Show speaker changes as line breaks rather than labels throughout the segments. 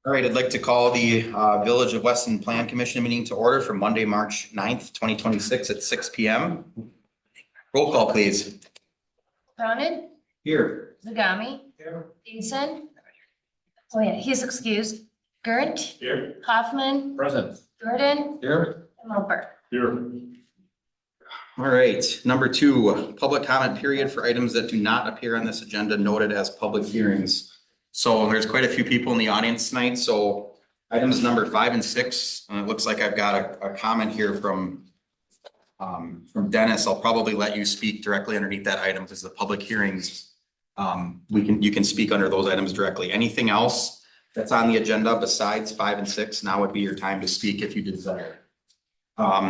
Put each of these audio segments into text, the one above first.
All right, I'd like to call the Village of Weston Plan Commission meeting to order for Monday, March 9th, 2026 at 6 p.m. Roll call, please.
Cronin,
Here.
Zagami, Eason. Oh yeah, he's excused. Gert,
Here.
Hoffman,
Present.
Jordan,
Here.
and Loper.
Here.
All right, number 2, public comment period for items that do not appear on this agenda noted as public hearings. So there's quite a few people in the audience tonight, so items number 5 and 6, it looks like I've got a comment here from Dennis. I'll probably let you speak directly underneath that item because the public hearings, you can speak under those items directly. Anything else that's on the agenda besides 5 and 6, now would be your time to speak if you desire.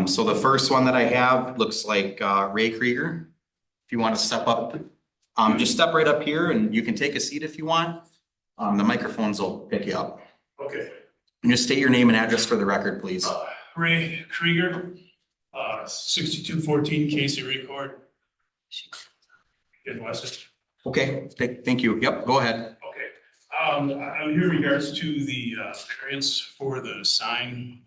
So the first one that I have looks like Ray Krieger. If you want to step up, just step right up here and you can take a seat if you want. The microphones will pick you up.
Okay.
And just state your name and address for the record, please.
Ray Krieger, 6214 Casey Record in Weston.
Okay, thank you. Yep, go ahead.
Okay. I'm here in regards to the variance for the sign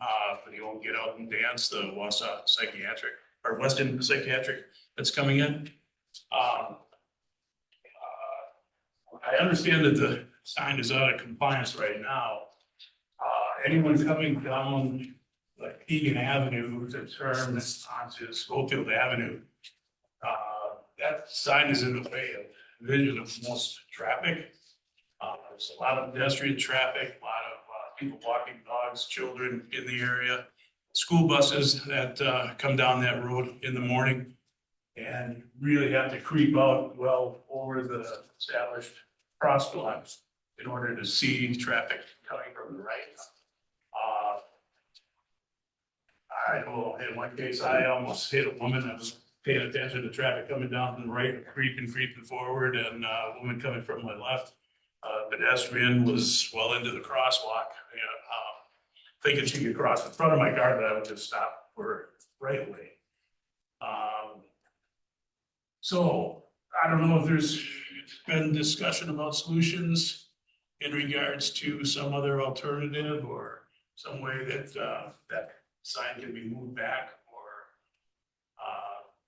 for the old Get Out and Dance, the Wausau Psychiatric or Weston Psychiatric that's coming in. I understand that the sign is out of compliance right now. Anyone coming down like Egan Avenue to turn onto Schofield Avenue, that sign is in the way of vision of most traffic. There's a lot of pedestrian traffic, a lot of people walking dogs, children in the area, school buses that come down that road in the morning and really have to creep out well over the established crosswalks in order to see traffic coming from the right. I know in one case, I almost hit a woman that was paying attention to traffic coming down from the right, creeping forward, and a woman coming from my left. Pedestrian was well into the crosswalk, thinking she could cross in front of my car, but I would just stop for right away. So I don't know if there's been discussion about solutions in regards to some other alternative or some way that that sign can be moved back or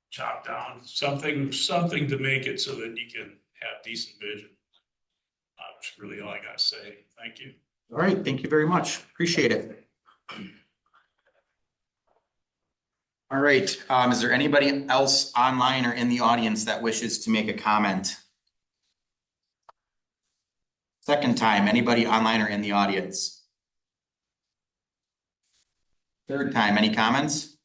chopped down, something to make it so that you can have decent vision. That's really all I gotta say. Thank you.
All right, thank you very much. Appreciate it. All right, is there anybody else online or in the audience that wishes to make a comment? Second time, anybody online or in the audience? Third time, any comments?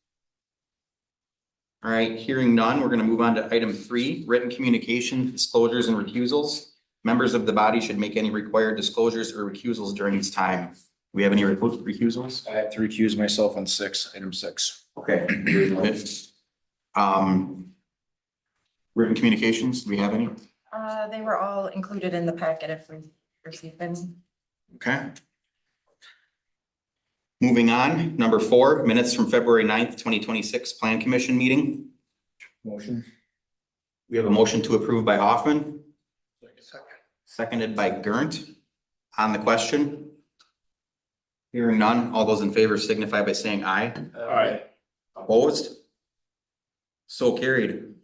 All right, hearing none, we're going to move on to item 3, written communication, disclosures and recusals. Members of the body should make any required disclosures or recusals during this time. Do we have any recusals?
I have to recuse myself on item 6.
Okay. Written communications, do we have any?
They were all included in the packet if we received them.
Okay. Moving on, number 4, minutes from February 9th, 2026 Plan Commission meeting.
Motion.
We have a motion to approve by Hoffman. Seconded by Gerndt. On the question? Hearing none, all those in favor signify by saying aye.
Aye.
Opposed? So carried.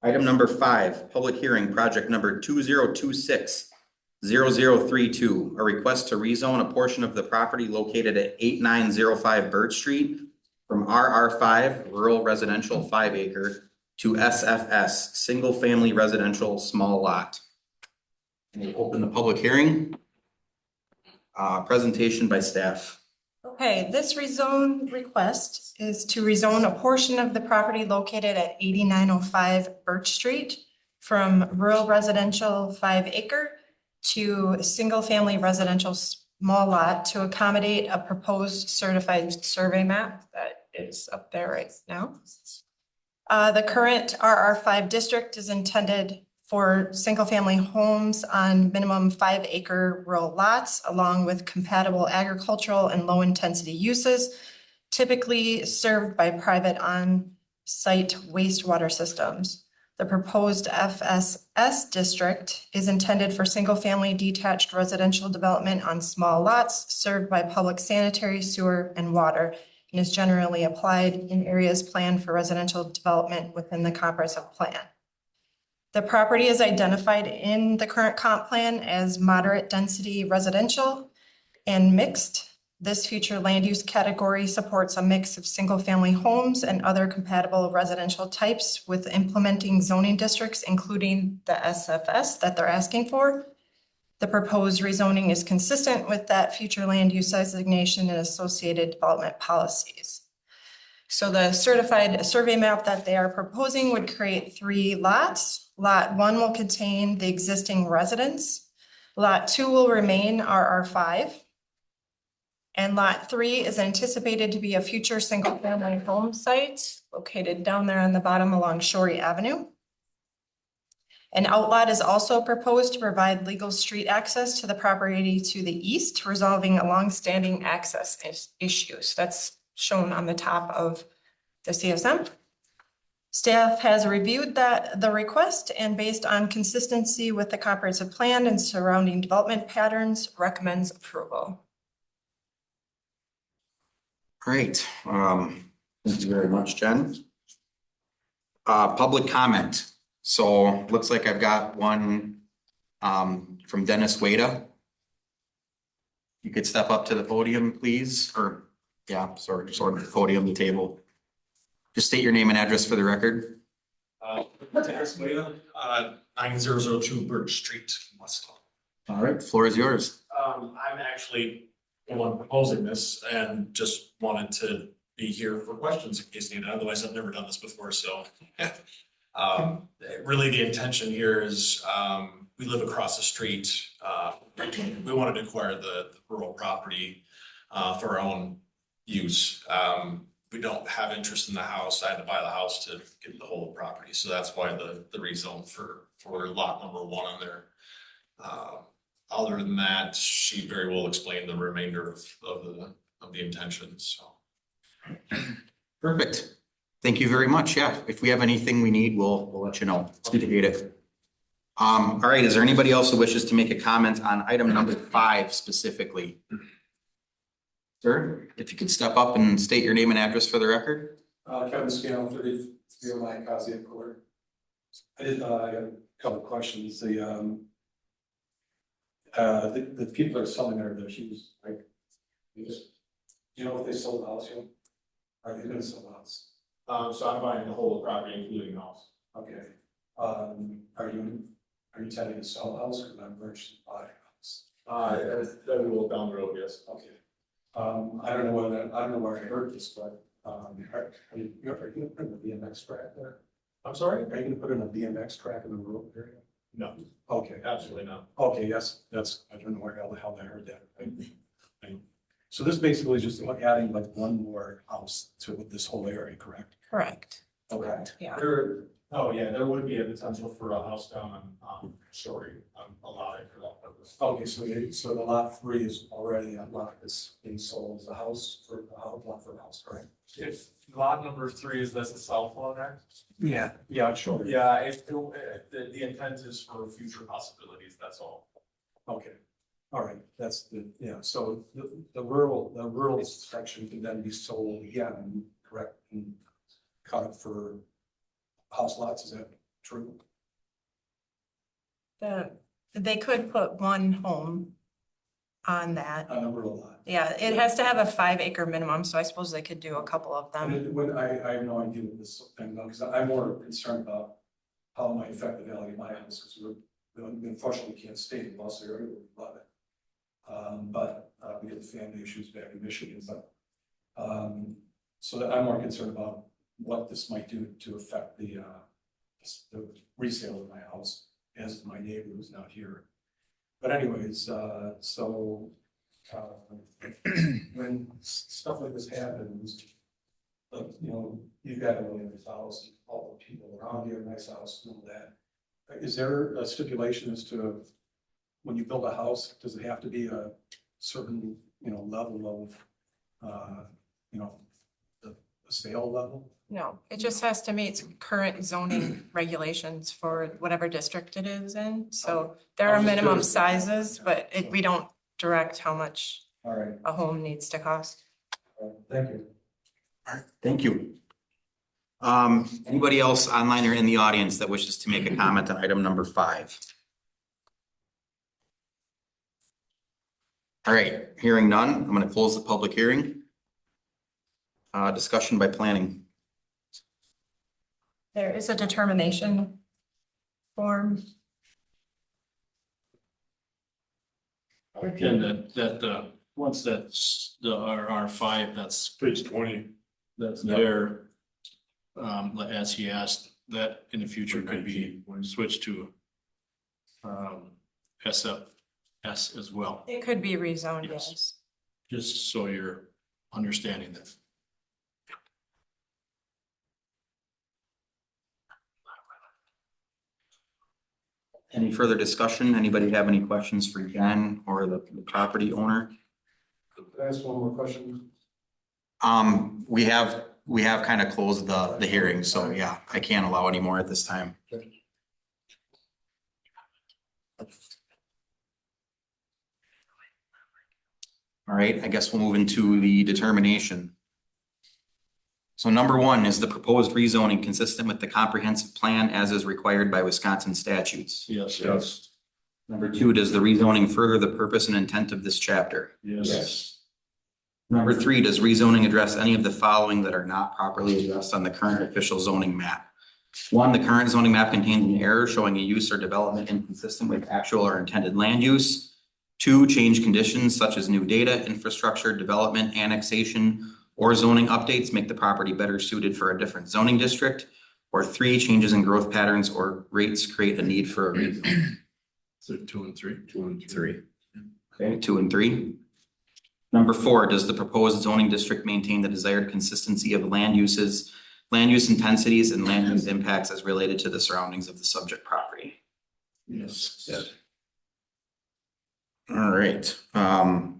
Item number 5, public hearing, project number 2026-0032, a request to rezone a portion of the property located at 8905 Birch Street from RR5 Rural Residential 5 acre to SFS Single Family Residential Small Lot. And we'll open the public hearing. Presentation by staff.
Okay, this rezone request is to rezone a portion of the property located at 8905 Birch Street from rural residential 5 acre to single family residential small lot to accommodate a proposed certified survey map that is up there right now. The current RR5 district is intended for single family homes on minimum 5 acre rural lots, along with compatible agricultural and low intensity uses, typically served by private on-site wastewater systems. The proposed FSS district is intended for single-family detached residential development on small lots served by public sanitary, sewer, and water, and is generally applied in areas planned for residential development within the comprehensive plan. The property is identified in the current comp plan as moderate density residential and mixed. This future land use category supports a mix of single-family homes and other compatible residential types with implementing zoning districts, including the SFS that they're asking for. The proposed rezoning is consistent with that future land use designation and associated development policies. So the certified survey map that they are proposing would create 3 lots. Lot 1 will contain the existing residence. Lot 2 will remain RR5. And lot 3 is anticipated to be a future single-family home site located down there on the bottom along Shorey Avenue. An outlot is also proposed to provide legal street access to the property to the east, resolving a longstanding access issues. That's shown on the top of the CSM. Staff has reviewed the request and based on consistency with the comprehensive plan and surrounding development patterns, recommends approval.
Great. Thank you very much, Jen. Public comment. So looks like I've got one from Dennis Wada. You could step up to the podium, please, or yeah, sorry, the podium, the table. Just state your name and address for the record.
Dennis Wada, 9002 Birch Street, Weston.
All right, floor is yours.
I'm actually the one proposing this and just wanted to be here for questions in case needed. Otherwise, I've never done this before, so. Really the intention here is, we live across the street. We wanted to acquire the rural property for our own use. We don't have interest in the house. I had to buy the house to get the whole property. So that's why the rezone for lot number 1 on there. Other than that, she very well explained the remainder of the intentions, so.
Perfect. Thank you very much. Yeah, if we have anything we need, we'll let you know. Appreciate it. All right, is there anybody else who wishes to make a comment on item number 5 specifically? Sir, if you could step up and state your name and address for the record.
Kevin Scannell, 3009 Cosy Court. I got a couple of questions. The people that are selling their shoes, like, do you know if they sold the house yet? Are they gonna sell the house?
So I'm buying the whole property, including the house.
Okay. Are you intending to sell the house or not purchase and buy a house?
That we will down the road, yes.
Okay. I don't know where I heard this, but are you gonna put in a BMX track there?
I'm sorry?
Are you gonna put in a BMX track in the rural area?
No,
Okay.
absolutely not.
Okay, yes, I don't know where the hell I heard that. So this basically is just like adding like one more house to this whole area, correct?
Correct.
Okay.
Yeah.
There would be a potential for a house down on Shorey. I'm allowed for that purpose.
Okay, so the lot 3 is already a lot that's being sold as a house for a house, lot for a house, correct?
If lot number 3 is that's the south one, right?
Yeah. Yeah, sure.
Yeah, the intent is for future possibilities, that's all.
Okay. All right, that's so the rural section can then be sold again, correct? And cut up for house lots, is that true?
They could put one home on that.
On a rural lot?
Yeah, it has to have a 5-acre minimum, so I suppose they could do a couple of them.
I have no idea what this thing, because I'm more concerned about how it might affect the value of my house, because we unfortunately can't stay in the bus area, we love it. But we have family issues back in Michigan, but so that I'm more concerned about what this might do to affect the resale of my house as my neighbor who's not here. But anyways, when stuff like this happens, like, you've got a really nice house, all the people around you, nice house, and all that. Is there a stipulation as to when you build a house, does it have to be a certain, level of, a sale level?
No, it just has to meet current zoning regulations for whatever district it is in. So there
I
are
was just
minimum
curious.
sizes, but we don't direct how much
All right,
a home needs to cost.
thank you.
All right, thank you. Anybody else online or in the audience that wishes to make a comment on item number 5? All right, hearing none, I'm gonna close the public hearing. Discussion by planning.
There is a determination form.
And once that's the R5, that's
Page 20.
that's there. As he asked, that in the future could be switched to SFS as well,
It could be rezoned,
Yes.
yes.
just so you're understanding that.
Any further discussion? Anybody have any questions for Jen or the property owner?
Can I ask one more question?
We have kind of closed the hearing, so yeah, I can't allow any more at this time. All right, I guess we'll move into the determination. So number 1, is the proposed rezoning consistent with the comprehensive plan as is required by Wisconsin statutes?
Yes.
Yes.
Number 2, does the rezoning further the purpose and intent of this chapter?
Yes.
Number 3, does rezoning address any of the following that are not properly addressed on the current official zoning map? 1, the current zoning map contains an error showing a use or development inconsistent with actual or intended land use. 2, change conditions such as new data, infrastructure, development, annexation, or zoning updates make the property better suited for a different zoning district. Or 3, changes in growth patterns or rates create a need for a rezone.
So 2 and 3. 2 and
3. Okay, 2 and 3. Number 4, does the proposed zoning district maintain the desired consistency of land uses, land use intensities, and land use impacts as related to the surroundings of the subject property?
Yes.
All right, so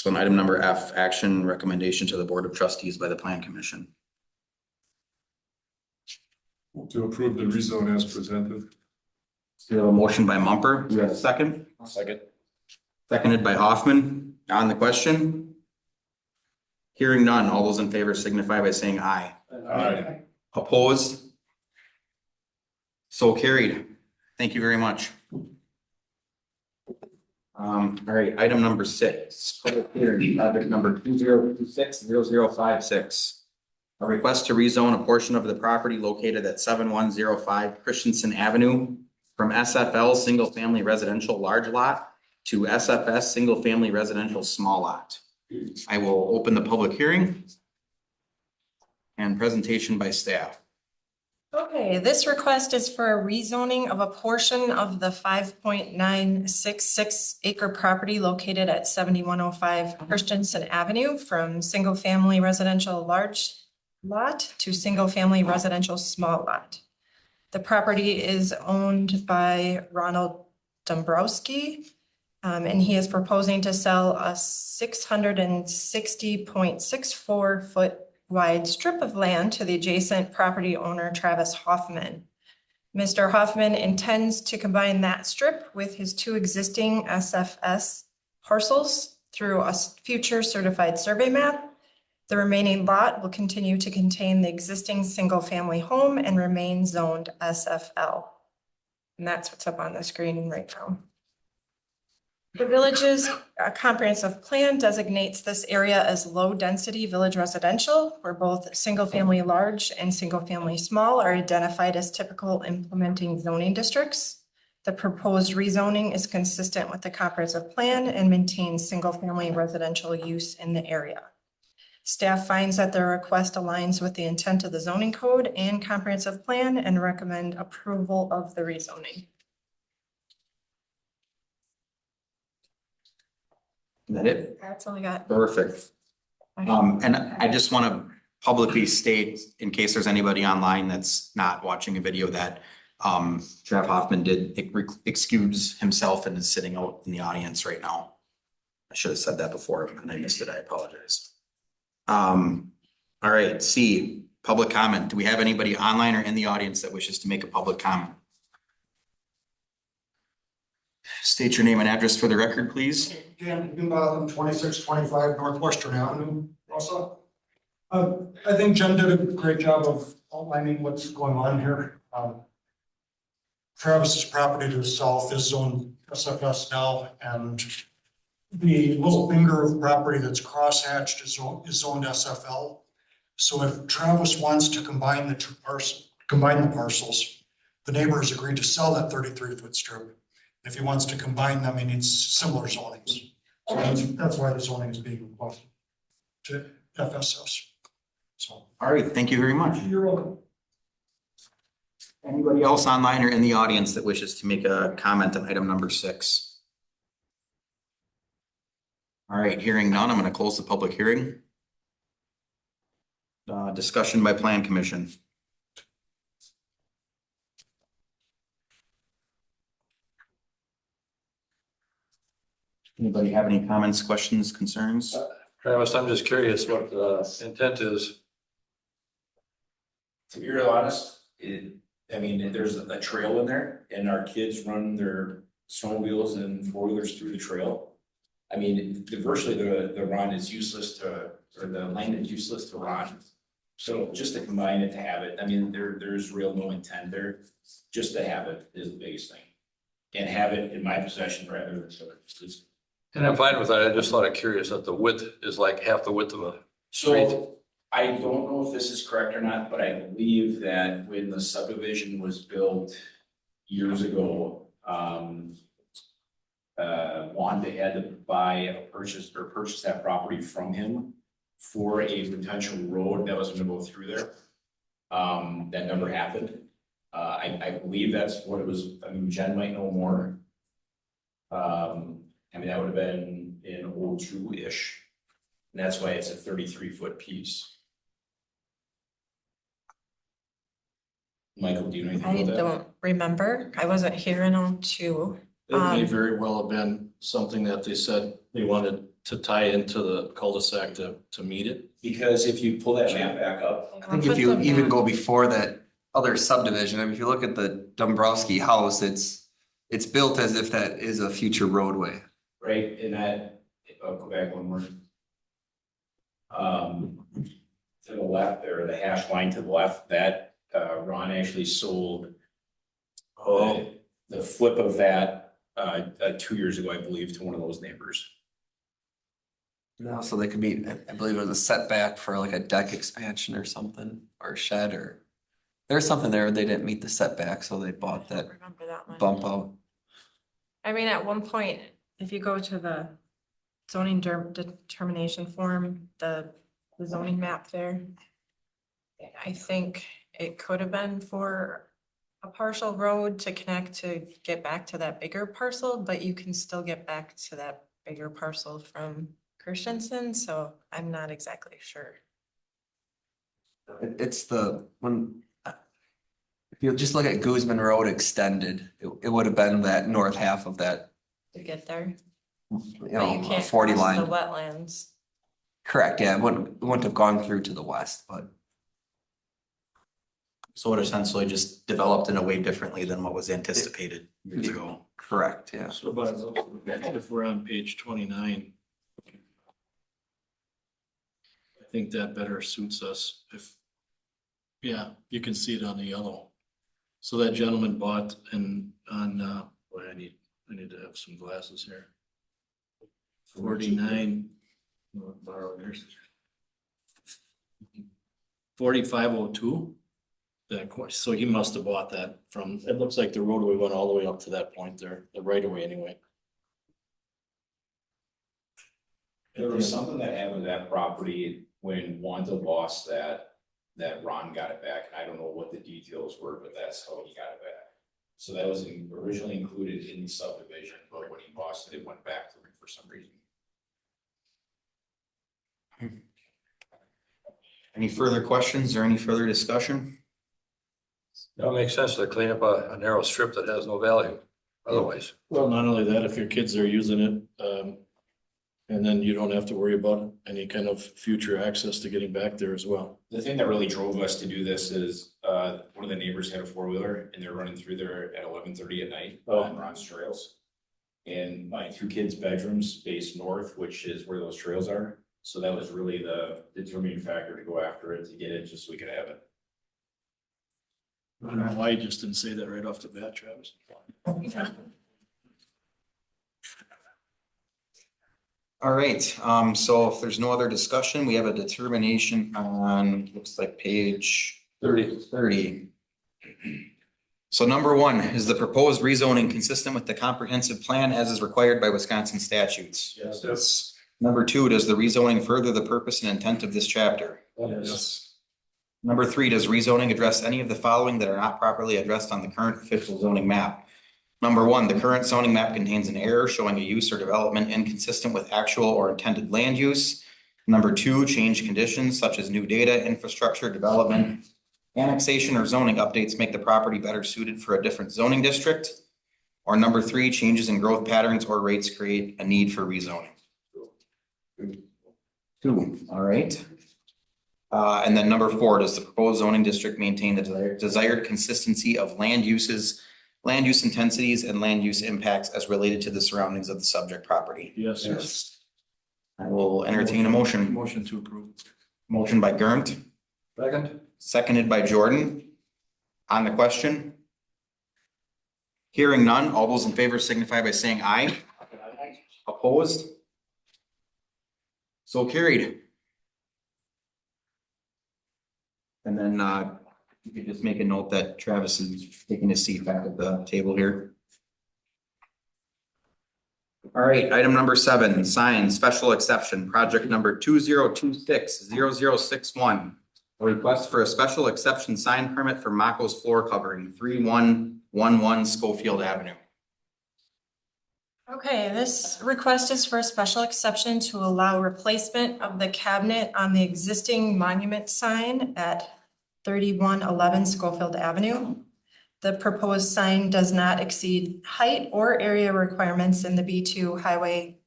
then item number F, action recommendation to the Board of Trustees by the Plan Commission.
To approve the rezone as presented.
We have a motion by Mumper. Do we have a second?
Second.
Seconded by Hoffman. On the question? Hearing none, all those in favor signify by saying aye.
Aye.
Opposed? So carried. Thank you very much. All right, item number 6, public hearing, project number 2026-0056. A request to rezone a portion of the property located at 7105 Christensen Avenue from SFL Single Family Residential Large Lot to SFS Single Family Residential Small Lot. I will open the public hearing and presentation by staff.
Okay, this request is for a rezoning of a portion of the 5.966 acre property located at 7105 Christensen Avenue from single-family residential large lot to single-family residential small lot. The property is owned by Ronald Dombrowski, and he is proposing to sell a 660.64 foot wide strip of land to the adjacent property owner Travis Hoffman. Mr. Hoffman intends to combine that strip with his 2 existing SFS parcels through a future certified survey map. The remaining lot will continue to contain the existing single-family home and remain zoned SFL. And that's what's up on the screen right now. The village's comprehensive plan designates this area as low-density village residential, where both single-family large and single-family small are identified as typical implementing zoning districts. The proposed rezoning is consistent with the comprehensive plan and maintains single-family residential use in the area. Staff finds that the request aligns with the intent of the zoning code and comprehensive plan and recommend approval of the rezoning.
Is that it?
That's all I got.
Perfect. And I just want to publicly state, in case there's anybody online that's not watching a video, that Trav Hoffman did excuse himself and is sitting out in the audience right now. I should have said that before and I missed it. I apologize. All All right, C, public comment. Do we have anybody online or in the audience that wishes to make a public comment? State your name and address for the record, please.
Dan Higginbotham, 2625 Northwestern Avenue, also. I think Jen did a great job of outlining what's going on here. Travis's property to the south is zoned SFS now, and the little finger of property that's crosshatched is zoned SFL. So if Travis wants to combine the parcels, the neighbor has agreed to sell that 33-foot strip. If he wants to combine them, he needs similar zonings. So that's why the zoning is being requested to FSS. So.
All right, thank you very much.
You're welcome.
Anybody else online or in the audience that wishes to make a comment on item number 6? All right, hearing none, I'm going to close the public hearing. Discussion by Plan Commission. Anybody have any comments, questions, concerns?
Travis, I'm just curious what the intent is.
To be real honest, there's a trail in there and our kids run their snowmobiles and 4-wheelers through the trail. Virtually the run is useless or the lane is useless to run. So just to combine it, to have it, there's real no intent there. Just to have it is the biggest thing. And have it in my possession rather than just.
And I'm fine with that. I just thought it curious that the width is like half the width of a street.
So I don't know if this is correct or not, but I believe that when the subdivision was built years ago, Wanda had to purchase that property from him for a potential road that was gonna go through there. That never happened. I believe that's what it was. Jen might know more. That would have been in 02-ish. And that's why it's a 33-foot piece. Michael, do you know anything
I
about that?
don't remember. I wasn't here in 02.
It may very well have been something that they said they wanted to tie into the cul-de-sac to meet it.
Because if you pull that map back up,
I think if you even go before that other subdivision, if you look at the Dombrowski house, it's built as if that is a future roadway.
right, and that, I'll go back one more. To the left there, the hash line to the left, that, Ron actually sold the flip of that, 2 years ago, I believe, to one of those neighbors.
No, so they could be, I believe it was a setback for like a deck expansion or something, or a shed, or there's something there, they didn't meet the setback, so they bought that
Remember that one.
bump out.
At one point, if you go to the zoning determination form, the zoning map there, I think it could have been for a partial road to connect to get back to that bigger parcel, but you can still get back to that bigger parcel from Christensen, so I'm not exactly sure.
It's if you just look at Guzman Road extended, it would have been that north half of that,
To get there.
you
But you
know,
can't
40
cross
line.
the wetlands.
Correct, yeah, it wouldn't have gone through to the west, but
So it essentially just developed in a way differently than what was anticipated years ago.
correct, yeah.
So but if we're on page 29, I think that better suits us yeah, you can see it on the yellow. So that gentleman bought boy, I need to have some glasses here. 49. Borrow yours. 4502. So he must have bought that from, it looks like the roadway went all the way up to that point there, the right of way anyway.
There was something that happened to that property when Wanda lost that Ron got it back. I don't know what the details were, but that's how he got it back. So that was originally included in the subdivision, but when he lost it, it went back to him for some reason.
Any further questions or any further discussion?
No, it makes sense to clean up a narrow strip that has no value otherwise.
Well, not only that, if your kids are using it, And then you don't have to worry about any kind of future access to getting back there as well.
The thing that really drove us to do this is, one of the neighbors had a four-wheeler and they're running through there at 11:30 at night on Ron's trails. And my two kids' bedrooms face north, which is where those trails are. So that was really the determining factor to go after it, to get it, just so we could have it.
I don't know why you just didn't say that right off the bat, Travis.
All right, so if there's no other discussion, we have a determination on, looks like page 30. So number one, is the proposed rezoning consistent with the comprehensive plan as is required by Wisconsin statutes?
Yes.
Number two, does the rezoning further the purpose and intent of this chapter?
Yes.
Number three, does rezoning address any of the following that are not properly addressed on the current official zoning map? Number one, the current zoning map contains an error showing a use or development inconsistent with actual or intended land use. Number two, change conditions such as new data, infrastructure, development, annexation, or zoning updates make the property better suited for a different zoning district. Or number three, changes in growth patterns or rates create a need for rezoning. Two, all right. And then number four, does the proposed zoning district maintain the desired consistency of land uses, land use intensities, and land use impacts as related to the surroundings of the subject property?
Yes.
I will entertain a motion.
Motion to approve.
Motion by Gerndt,
Second?
seconded by Jordan. On the question? Hearing none, all those in favor signify by saying aye. Opposed? So carried. And then you could just make a note that Travis is taking his seat back at the table here. All right, item number 7, sign special exception, project number 2026-0061. A request for a special exception sign permit for Mako's floor covering 3111 Schofield Avenue.
Okay, this request is for a special exception to allow replacement of the cabinet on the existing monument sign at 3111 Schofield Avenue. The proposed sign does not exceed height or area requirements in the B2 Highway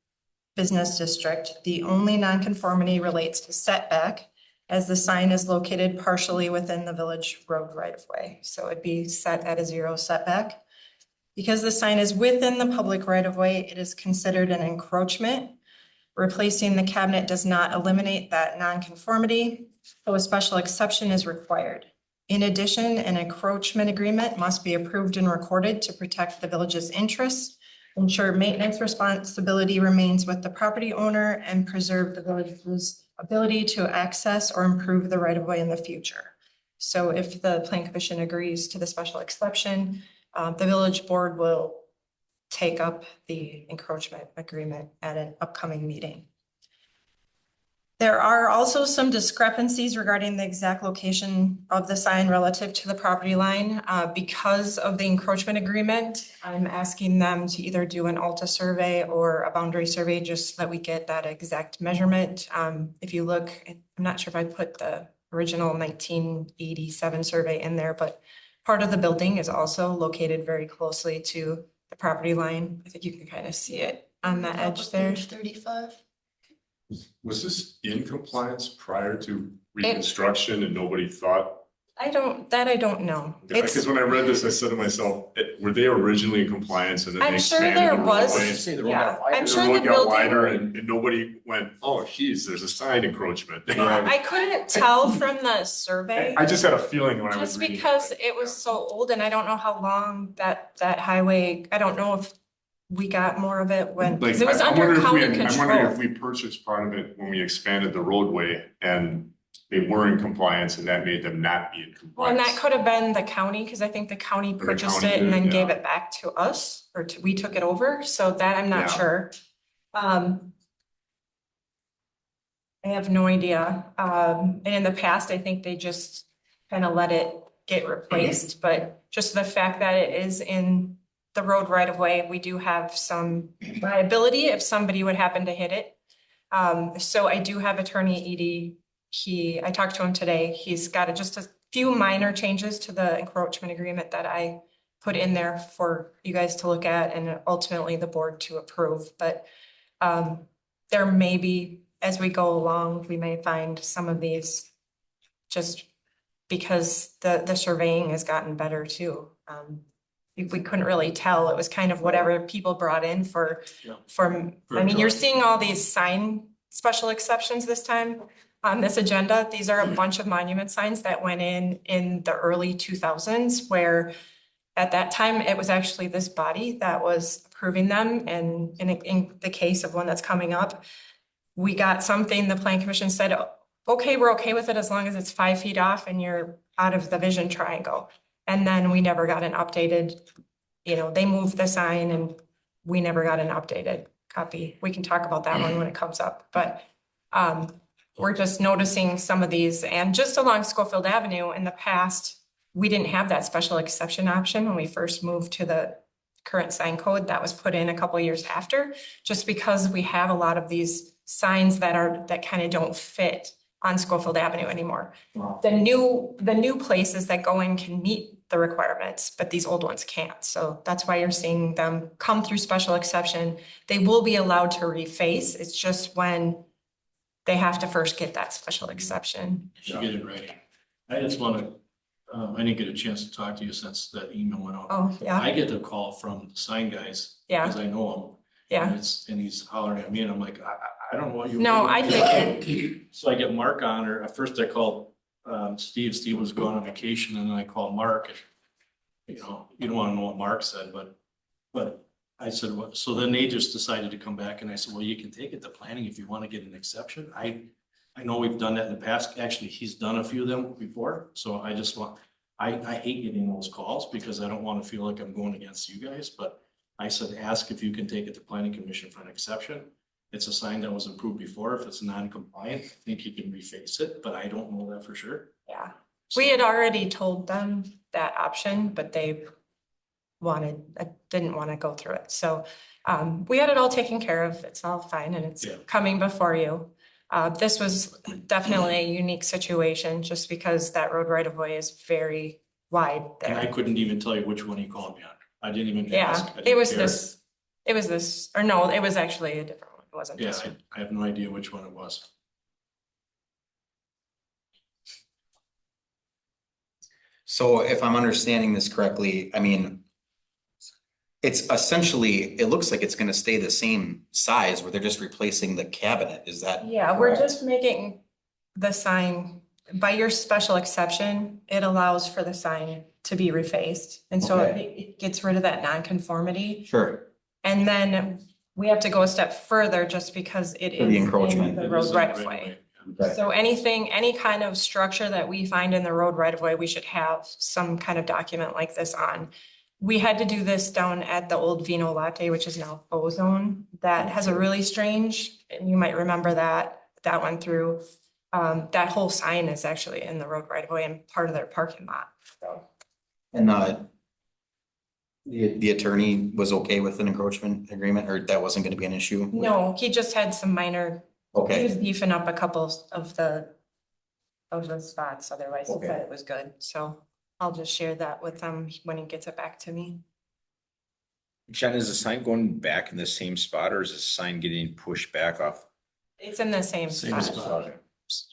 Business District. The only nonconformity relates to setback, as the sign is located partially within the village road right-of-way. So it'd be set at a 0 setback. Because the sign is within the public right-of-way, it is considered an encroachment. Replacing the cabinet does not eliminate that nonconformity, so a special exception is required. In addition, an encroachment agreement must be approved and recorded to protect the village's interests, ensure maintenance responsibility remains with the property owner, and preserve the village's ability to access or improve the right-of-way in the future. So if the Plan Commission agrees to the special exception, the village board will take up the encroachment agreement at an upcoming meeting. There are also some discrepancies regarding the exact location of the sign relative to the property line. Because of the encroachment agreement, I'm asking them to either do an ALTA survey or a boundary survey just so that we get that exact measurement. If you look, I'm not sure if I put the original 1987 survey in there, but part of the building is also located very closely to the property line. I think you can kind of see it on the edge there.
Page 35.
Was this in compliance prior to reconstruction and nobody thought?
I don't know. It's,
Because when I read this, I said to myself, were they originally in compliance and then they
I'm sure
expanded
there
the
was,
roadway?
yeah, I'm
The
sure
road
the
got wider
building.
and nobody went, oh, geez, there's a sign encroachment.
I couldn't tell from the survey.
I just had a feeling when I was
Just
reading.
because it was so old and I don't know how long that highway, I don't know if we got more of it when,
Like,
because it was
I
under
wonder if
county
I'm wondering if
control.
we purchased part of it when we expanded the roadway and they were in compliance and that made them not be in compliance.
Well, and that could have been the county, because I think the county
the
purchased
county
it and
did,
then gave
yeah.
it back to us, or we took it over, so that I'm not
Yeah.
sure. I have no idea. And in the past, I think they just kind of let it get replaced, but just the fact that it is in the road right of way, we do have some liability if somebody would happen to hit it. So I do have Attorney Edie. I talked to him today. He's got just a few minor changes to the encroachment agreement that I put in there for you guys to look at and ultimately the board to approve. But there may be, as we go along, we may find some of these just because the surveying has gotten better too. We couldn't really tell. It was kind of whatever people brought in for,
Yeah.
I mean, you're seeing all these sign special exceptions this time on this agenda. These are a bunch of monument signs that went in the early 2000s, where at that time, it was actually this body that was approving them. And in the case of one that's coming up, we got something, the plan commission said, okay, we're okay with it as long as it's 5 feet off and you're out of the vision triangle. And then we never got an updated, they moved the sign and we never got an updated copy. We can talk about that one when it comes up, but we're just noticing some of these. And just along Schofield Avenue in the past, we didn't have that special exception option when we first moved to the current sign code that was put in a couple of years after, just because we have a lot of these signs that kind of don't fit on Schofield Avenue anymore.
Wow.
The new places that go in can meet the requirements, but these old ones can't. So that's why you're seeing them come through special exception. They will be allowed to reface. It's just when they have to first get that special exception.
You should get it ready. I just wanna, I didn't get a chance to talk to you since that email went out.
Oh, yeah,
I get the call from the sign guys.
Yeah.
Cause I know him.
yeah.
And he's hollering at me and I'm like, I don't know what you.
No, I
figured. So I get Mark on, or at first I called, Steve was going on vacation, and then I called Mark. And, you don't wanna know what Mark said, but I said, what, so then they just decided to come back and I said, well, you can take it to planning if you wanna get an exception. I know we've done that in the past. Actually, he's done a few of them before, so I just I hate getting those calls because I don't wanna feel like I'm going against you guys, but I said, ask if you can take it to planning commission for an exception. It's a sign that was approved before. If it's non-compliant, I think you can reface it, but I don't know that for sure.
Yeah, we had already told them that option, but they didn't want to go through it. So we had it all taken care of. It's all fine and it's
Yeah.
coming before you. This was definitely a unique situation just because that road right of way is very wide
And I
there.
couldn't even tell you which one he called me on. I didn't even ask.
Yeah,
I didn't
it was
care.
this, or no, it was actually a different one. It wasn't
Yeah,
this one.
I have no idea which one it was.
So if I'm understanding this correctly, I mean, it's essentially, it looks like it's gonna stay the same size where they're just replacing the cabinet. Is that?
Yeah, we're
correct?
just making the sign, by your special exception, it allows for the sign to be refaced. And so it gets rid of that nonconformity.
Sure.
And then we have to go a step further just because it
For
is
the
in
encroachment.
the
It
road
is
right of
right
way.
Okay.
So any kind of structure that we find in the road right of way, we should have some kind of document like this on. We had to do this down at the old Vino Latte, which is now Ozone. That has a really strange, and you might remember that went through. That whole sign is actually in the road right of way and part of their parking lot. So
And the attorney was okay with an encroachment agreement, or that wasn't gonna be an issue?
no, he just had some minor, he
Okay,
was beefing up a couple of the spots, otherwise he
Okay.
said it was good. So I'll just share that with him when he gets it back to me.
Jen, is the sign going back in the same spot or is the sign getting pushed back off?
It's in the same
Same
spot.
spot.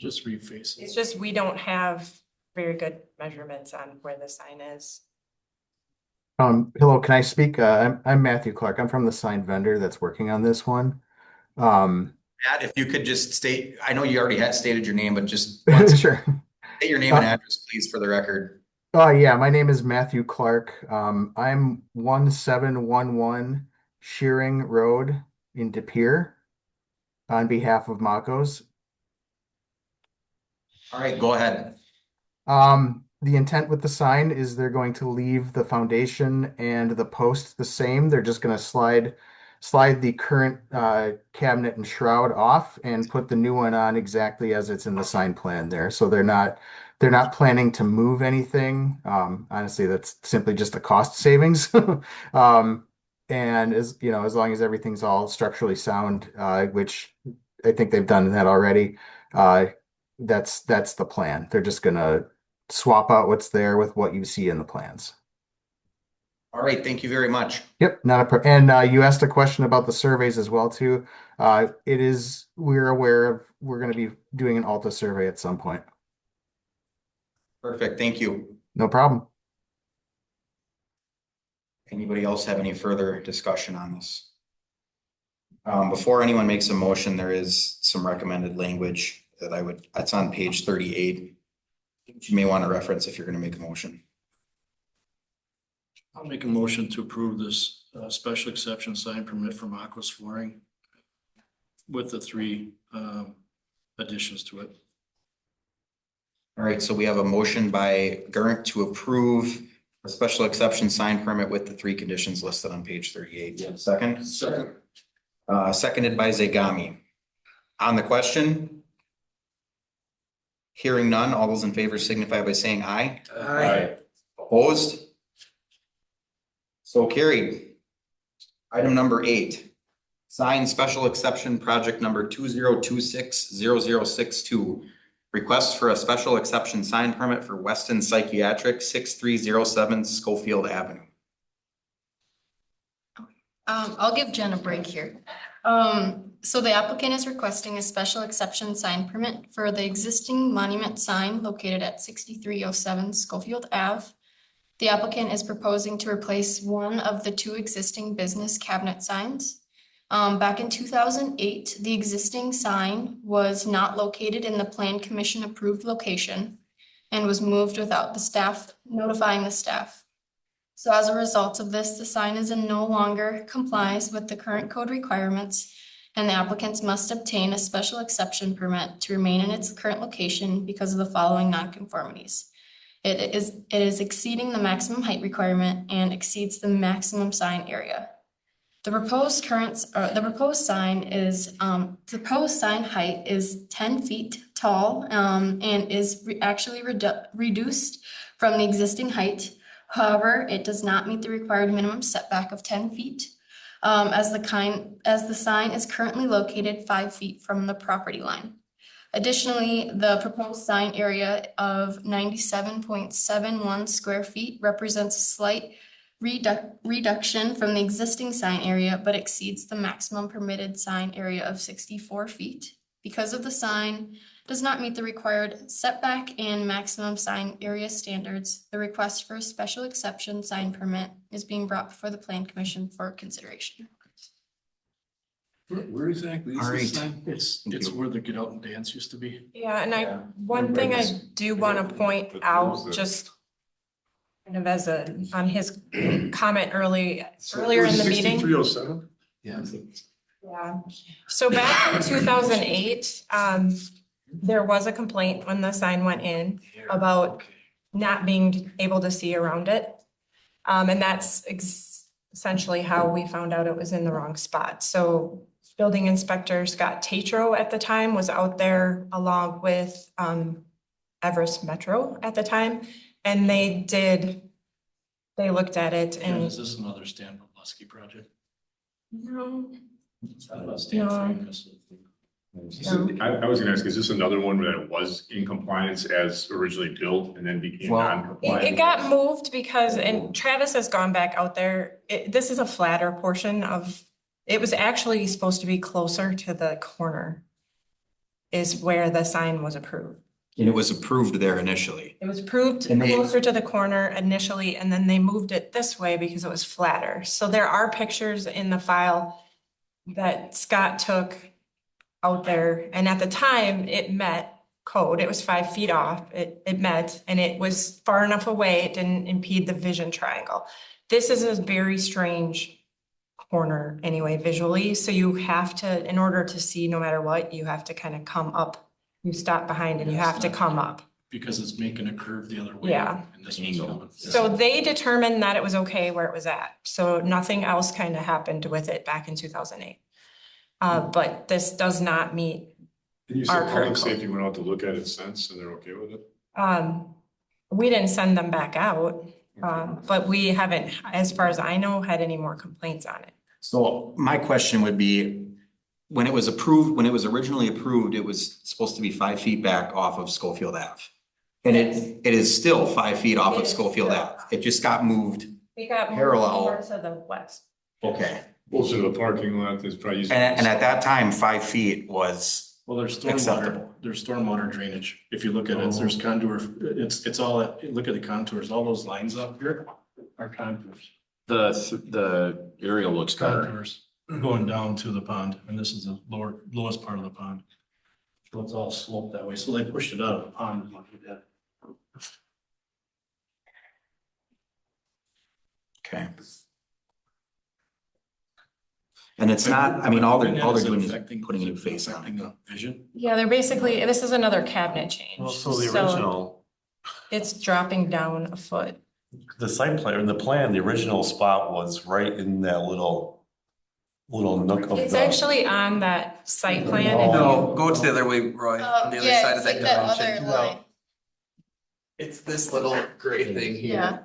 Just reface
It's
it.
just, we don't have very good measurements on where the sign is.
Hello, can I speak? I'm Matthew Clark. I'm from the sign vendor that's working on this one.
Matt, if you could just state, I know you already had stated your name, but just once
Sure.
state your name and address, please, for the record.
Yeah, my name is Matthew Clark. I'm 1711 Shearing Road in De Pere on behalf of Mako's.
All right, go ahead.
The intent with the sign is they're going to leave the foundation and the post the same. They're just going to slide the current cabinet and shroud off and put the new one on exactly as it's in the sign plan there. So they're not planning to move anything. Honestly, that's simply just a cost savings. And as you know, as long as everything's all structurally sound, which I think they've done that already, that's the plan. They're just gonna swap out what's there with what you see in the plans.
All right, thank you very much.
Yep, and you asked a question about the surveys as well too. We're aware of, we're gonna be doing an Alta survey at some point.
Perfect, thank you.
No problem.
Anybody else have any further discussion on this? Before anyone makes a motion, there is some recommended language that's on page 38. You may want to reference if you're going to make a motion.
I'll make a motion to approve this special exception sign permit from Aquas Flooring with the three additions to it.
All right, so we have a motion by Gurnt to approve a special exception sign permit with the three conditions listed on page 38. You have a second?
Second.
Seconded by Zegami. On the question? Hearing none, all those in favor signify by saying aye.
Aye.
Opposed? So carried. Item number 8. Sign special exception project number 20260062. Request for a special exception sign permit for Weston Psychiatric 6307 Schofield Avenue.
I'll give Jen a break here. So the applicant is requesting a special exception sign permit for the existing monument sign located at 6307 Schofield Ave. The applicant is proposing to replace one of the two existing business cabinet signs. Back in 2008, the existing sign was not located in the Plan Commission approved location and was moved without the staff notifying the staff. So as a result of this, the sign is no longer complies with the current code requirements, and the applicants must obtain a special exception permit to remain in its current location because of the following nonconformities. It is exceeding the maximum height requirement and exceeds the maximum sign area. The proposed sign height is 10 feet tall and is actually reduced from the existing height. However, it does not meet the required minimum setback of 10 feet as the sign is currently located 5 feet from the property line. Additionally, the proposed sign area of 97.71 square feet represents a slight reduction from the existing sign area, but exceeds the maximum permitted sign area of 64 feet. Because of the sign does not meet the required setback and maximum sign area standards, the request for a special exception sign permit is being brought before the Plan Commission for consideration.
Where exactly
All
is this
right.
sign?
It's where the Get Out and Dance used to be.
Yeah, and
Yeah.
one thing I do want to point
But
out,
there's the-
just kind of on his comment earlier in the meeting.
6307?
Yeah.
Yeah, so back in 2008, there was a complaint when the sign went in about not being able to see around it. And that's essentially how we found out it was in the wrong spot. So building inspector Scott Tatro at the time was out there along with Everest Metro at the time. And they looked at it
And
and.
is this another Stan Podleski project?
No.
Stan
No.
Francis.
I was gonna ask, is this another one that was in compliance as originally built and then became
Well,
non-compliant?
It got moved because, and Travis has gone back out there, this is a flatter portion of, it was actually supposed to be closer to the corner is where the sign was approved.
And it was approved there initially.
It was approved
And they-
closer to the corner initially, and then they moved it this way because it was flatter. So there are pictures in the file that Scott took out there, and at the time, it met code. It was 5 feet off. It met, and it was far enough away, it didn't impede the vision triangle. This is a very strange corner anyway, visually, so you have to, in order to see no matter what, you have to kind of come up. You stop behind and you have to come up.
Because it's making a curve the other way.
Yeah.
And this one's coming.
So they determined that it was okay where it was at, so nothing else kind of happened with it back in 2008. But this does not meet,
And you
our
said
current
public
code.
safety went out to look at it since and they're okay with it?
we didn't send them back out. But we haven't, as far as I know, had any more complaints on it.
So my question would be, when it was approved, when it was originally approved, it was supposed to be 5 feet back off of Schofield Ave. And it is still 5 feet off
It
of
is
Schofield
still.
Ave. It just got moved
We got more
Parallel.
over to the west.
Okay.
Closer to the parking lot, there's probably.
And at that time, 5 feet was,
Well, there's
Acceptable.
stormwater, there's stormwater drainage. If you look at it, there's contour, it's all, look at the contours, all those lines up here are contours.
The aerial looks better.
Contours going down to the pond, and this is the lowest part of the pond. So it's all sloped that way, so they pushed it out of the pond like we did.
okay. And it's not, I mean, all they're doing is
Affecting-
putting a new face on
affecting
it.
the vision.
Yeah, they're basically, this is another cabinet change.
Well, so the original,
It's dropping down a foot.
the site plan, or the plan, the original spot was right in that little nook of
It's
the.
actually on that site plan. if
No,
you-
go to the other way, Roy, on the other
Yeah,
side
it's
of
like
that
that
dimension.
other line.
It's this little gray thing here.
Yeah,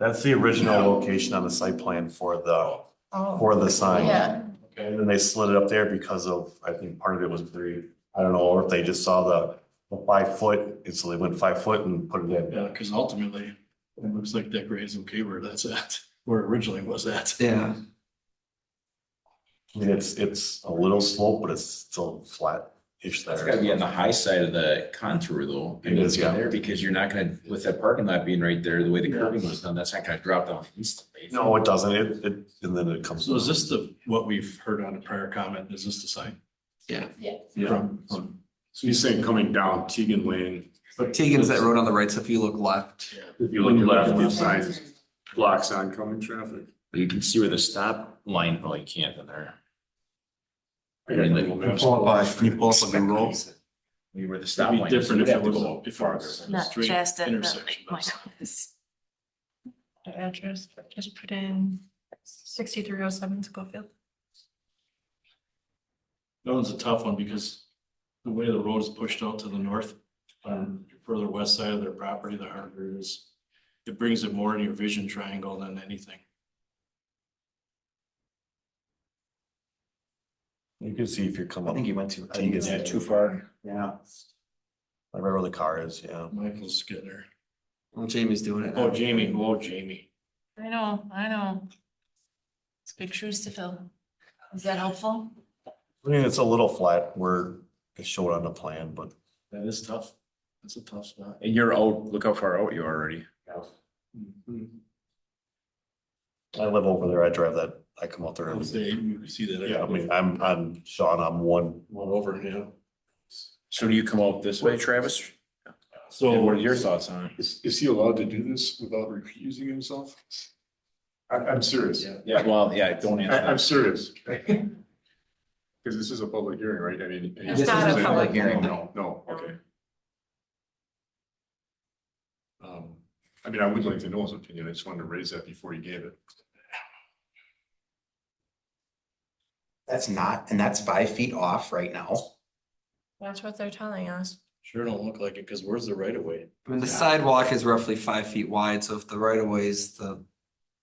That's the original location on the site plan for the sign.
yeah.
And then they slid it up there because of, I think part of it was buried. I don't know, or if they just saw the 5 foot, and so they went 5 foot and put it in.
Yeah, because ultimately, it looks like that grade's okay where that's at, where it originally was at.
Yeah,
I mean, it's a little slope, but it's still flat-ish
It's gotta be
there.
on the high side of the contour though.
It is, yeah.
There, because you're not gonna, with that parking lot being right there, the way the curving was done, that's not gonna drop down instantly.
No, it doesn't, and then it comes.
So is this what we've heard on a prior comment, is this the sign?
yeah.
From,
So you're saying coming down Teagan Lane,
But Tegan's that road on the right, so if you look left,
if you look left, the sign blocks oncoming traffic.
You can see where the stop line, oh, you can't in there.
I got Google Maps.
Can you pull up a Google?
Where the stop
It'd
line.
be
is,
different
you'd
if
have
it
to go
was, if it
farther.
was a
Not
straight
just at the
intersection.
my office. The address, just put in 6307 Schofield.
That one's a tough one because the way the road is pushed out to the north, further west side of their property, the harder it is. It brings it more in your vision triangle than anything.
You can see if you're coming.
I think you went too.
Is that too far?
Yeah.
Right where the car is, yeah.
Michael's getting there.
well, Jamie's doing it.
Oh, Jamie, whoa, Jamie.
I know. It's big shoes to fill. Is that helpful?
I mean, it's a little flat where it's showed on the plan, but
That is tough. That's a tough spot.
And you're out, look how far out you are already.
I live over there. I drive that. I come out there.
I would say you can see that.
Yeah, I mean, I'm Sean, I'm one.
One over, yeah.
So do you come out this way, Travis? And
So
what are your thoughts on it?
Is he allowed to do this without recusing himself? I'm serious.
Yeah, well, yeah, don't answer
I'm
that.
serious. Because this is a public hearing, right? I mean.
It's not a public hearing.
No, okay. I mean, I would like to know his opinion. I just wanted to raise that before he gave it.
And that's 5 feet off right now.
That's what they're telling us.
sure don't look like it, because where's the right of way?
I mean, the sidewalk is roughly 5 feet wide, so if the right of way is the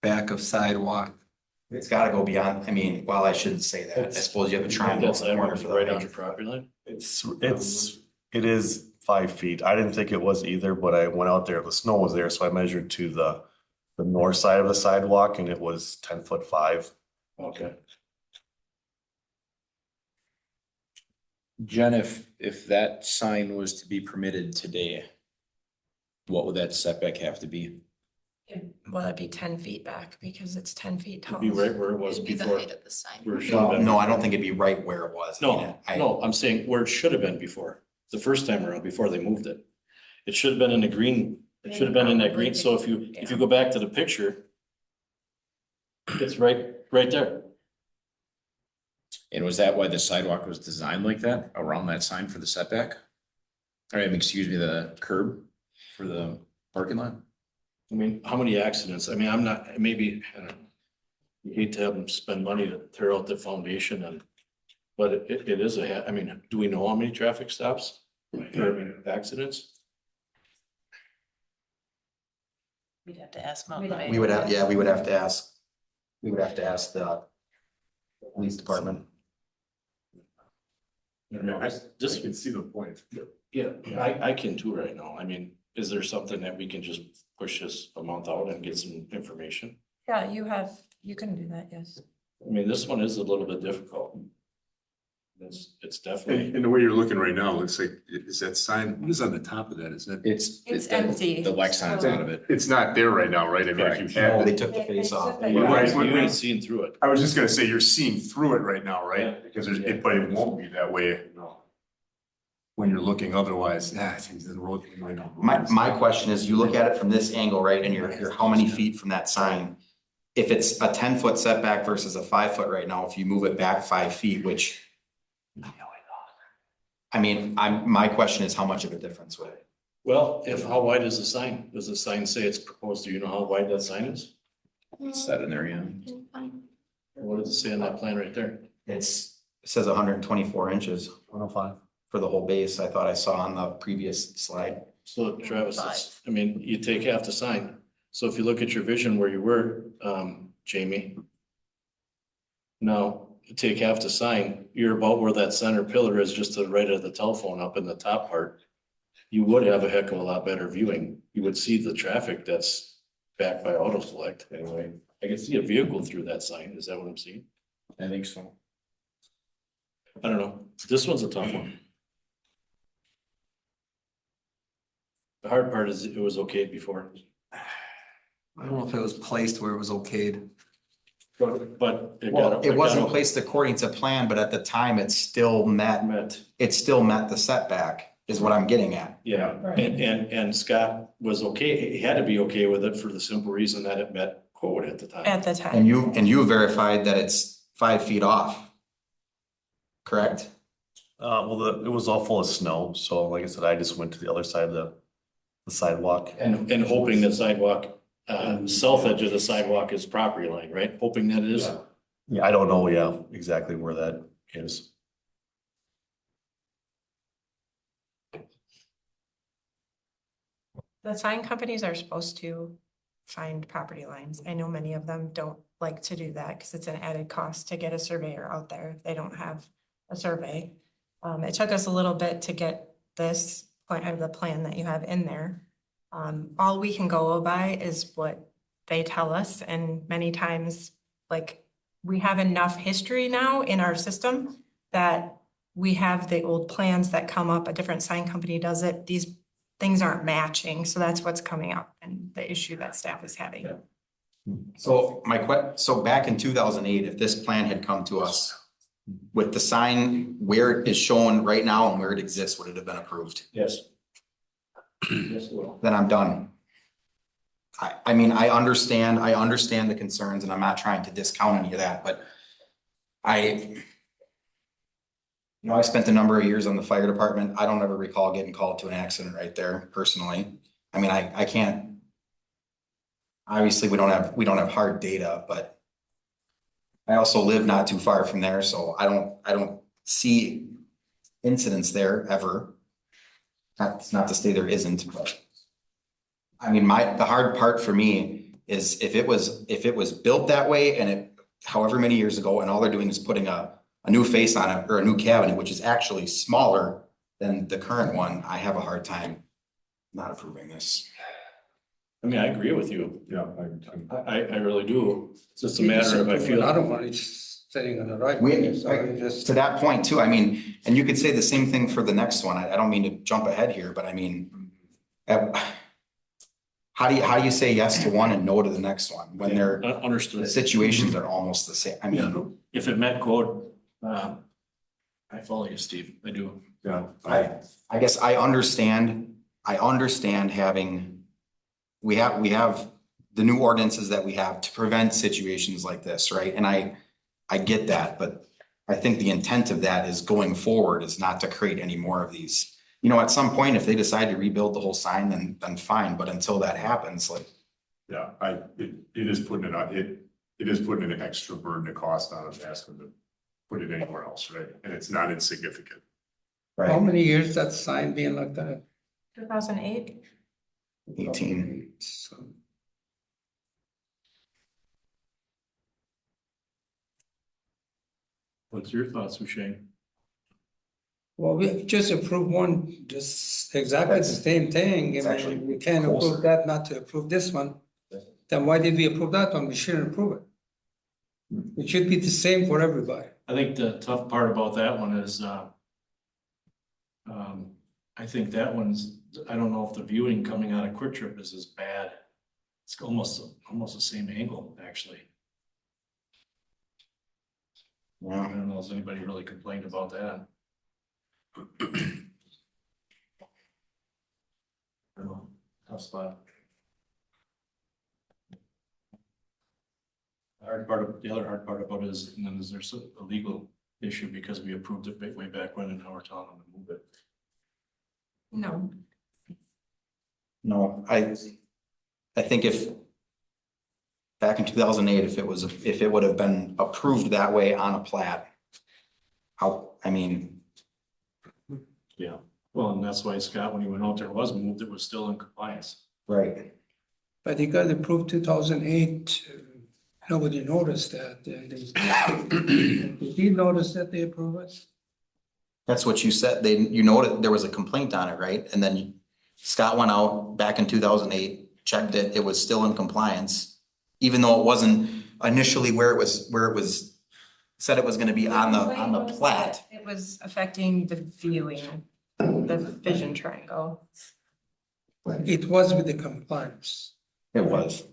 back of sidewalk.
It's gotta go beyond, I mean, well, I shouldn't say that. I suppose you have a triangle.
That's
in the corner for
right
the
on your property line?
It is 5 feet. I didn't think it was either, but I went out there, the snow was there, so I measured to the north side of the sidewalk and it was 10'5".
Okay.
Jen, if that sign was to be permitted today, what would that setback have to be?
Well, it'd be 10 feet back because it's 10 feet tall.
It'd be right where it was
It'd be the
before.
height of the sign.
Where it should have
Well,
been.
no, I don't think it'd be right where it was. I mean,
No, I'm saying where it should have been before, the first time around, before they moved it. It should have been in the green, it should have been in that green, so if you go back to the picture, it's right there.
And was that why the sidewalk was designed like that, around that sign for the setback? Or, excuse me, the curb for the parking lot?
I mean, how many accidents? I mean, I'm not, maybe, I don't know. You hate to have them spend money to tear out the foundation but it is I mean, do we know how many traffic stops? Or accidents?
We'd have to ask Mountain
we would have, yeah, we would have to ask the police department.
I don't know,
I
just,
can see the point.
yeah, I can too right now. I mean, is there something that we can just push this a month out and get some information?
Yeah, you can do that, yes.
I mean, this one is a little bit difficult. It's definitely,
And the way you're looking right now, looks like, is that sign, what is on the top of that? Is that?
It's empty.
The wax sign's
so-
out of it.
It's not there right now, right? I mean, if you
No,
had,
they took the face off.
Right,
you ain't seeing through it.
I was just gonna say, you're seeing through it right now, right? Because there's, but it won't be that way. When you're looking otherwise, I think the road might not.
My question is, you look at it from this angle, right, and you're how many feet from that sign? If it's a 10-foot setback versus a 5-foot right now, if you move it back 5 feet, which. I mean, my question is, how much of a difference would it?
Well, how wide is the sign? Does the sign say it's proposed? Do you know how wide that sign is?
Set in there, yeah.
What does it say on that plan right there?
It says 124 inches
105.
for the whole base. I thought I saw on the previous slide.
So Travis, I mean, you take half the sign. So if you look at your vision where you were, Jamie. Now, you take half the sign, you're about where that center pillar is, just to the right of the telephone up in the top part. You would have a heck of a lot better viewing. You would see the traffic that's backed by auto select anyway. I can see a vehicle through that sign. Is that what I'm seeing?
I think so.
I don't know. This one's a tough one. The hard part is it was okay before.
I don't know if it was placed where it was okayed.
But
It wasn't placed according to plan, but at the time it still met the setback is what I'm getting at.
Yeah, and Scott was okay. He had to be okay with it for the simple reason that it met code at the time.
At the time.
And you verified that it's 5 feet off. Correct?
Well, it was all full of snow, so like I said, I just went to the other side of the sidewalk.
And hoping the sidewalk, south edge of the sidewalk is property line, right? Hoping that it is.
Yeah, I don't know, yeah, exactly where that is.
The sign companies are supposed to find property lines. I know many of them don't like to do that because it's an added cost to get a surveyor out there if they don't have a survey. It took us a little bit to get this plan, the plan that you have in there. All we can go by is what they tell us, and many times, like, we have enough history now in our system that we have the old plans that come up, a different sign company does it, these things aren't matching, so that's what's coming up and the issue that staff is having.
So so back in 2008, if this plan had come to us with the sign where it is shown right now and where it exists, would it have been approved?
Yes. Yes, it will.
Then I'm done. I mean, I understand the concerns and I'm not trying to discount any of that, but I spent a number of years on the fire department. I don't ever recall getting called to an accident right there personally. I mean, I can't. Obviously, we don't have hard data, but I also live not too far from there, so I don't see incidents there ever. That's not to say there isn't, but I mean, the hard part for me is if it was built that way and it however many years ago, and all they're doing is putting a new face on it or a new cabinet, which is actually smaller than the current one, I have a hard time not approving this.
I mean, I agree with you.
Yeah.
I really do. It's just a matter of I feel.
Another one is sitting on the right.
To that point too, I mean, and you could say the same thing for the next one. I don't mean to jump ahead here, but I mean, how do you say yes to one and no to the next one when
Understood.
the situations are almost the same? I mean,
If it met code, I follow you, Steve. I do.
Yeah.
I guess I understand having, we have the new ordinances that we have to prevent situations like this, right? And I get that, but I think the intent of that is going forward is not to create any more of these. You know, at some point, if they decide to rebuild the whole sign, then fine, but until that happens, like.
Yeah, it is putting an extra burden of cost on us, asking to put it anywhere else, right? And it's not insignificant.
Right.
How many years that sign being like that?
2008.
18.
So,
What's your thoughts, Hushain?
well, we just approved one, just exactly the same thing.
It's
I
actually
mean, we can't
closer.
approve that, not to approve this one. then why did we approve that one? We shouldn't approve it. It should be the same for everybody.
I think the tough part about that one is, I think that one's, I don't know if the viewing coming out of Quick Trip is as bad. It's almost the same angle, actually. I
Yeah,
don't know if anybody really complained about that. I don't know, tough spot. The other hard part about it is, and then there's a legal issue because we approved it way back when and now we're telling them to move it.
No.
no, I think if back in 2008, if it would have been approved that way on a plat, I mean,
Yeah, well, and that's why Scott, when he went out there, was moved, it was still in compliance.
right.
But it got approved 2008. Nobody noticed that. Did you notice that they approved it?
That's what you said. You noted there was a complaint on it, right? And then Scott went out back in 2008, checked it. It was still in compliance, even though it wasn't initially where it was said it was going to be on the plat.
It was affecting the viewing, the vision triangle.
It was with the compliance.
It was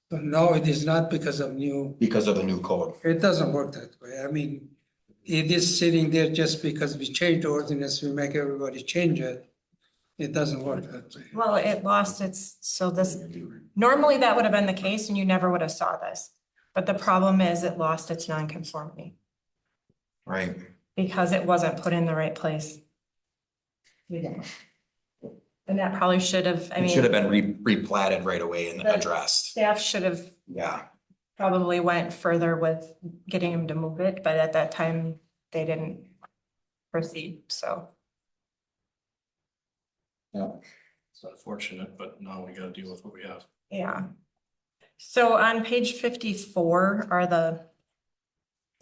But now it is not because of
because of the new code.
it doesn't work that way. I mean, it is sitting there just because we changed the ordinance, we make everybody change it. It doesn't work that way.
Well, it lost normally that would have been the case and you never would have saw this. But the problem is it lost its nonconformity
Right.
because it wasn't put in the right place. And that probably should have,
It should have been replatted right away and addressed.
Staff should have
Yeah.
probably went further with getting him to move it, but at that time, they didn't proceed, so.
Yeah.
It's unfortunate, but now we gotta deal with what we have.
Yeah. So on page 54 are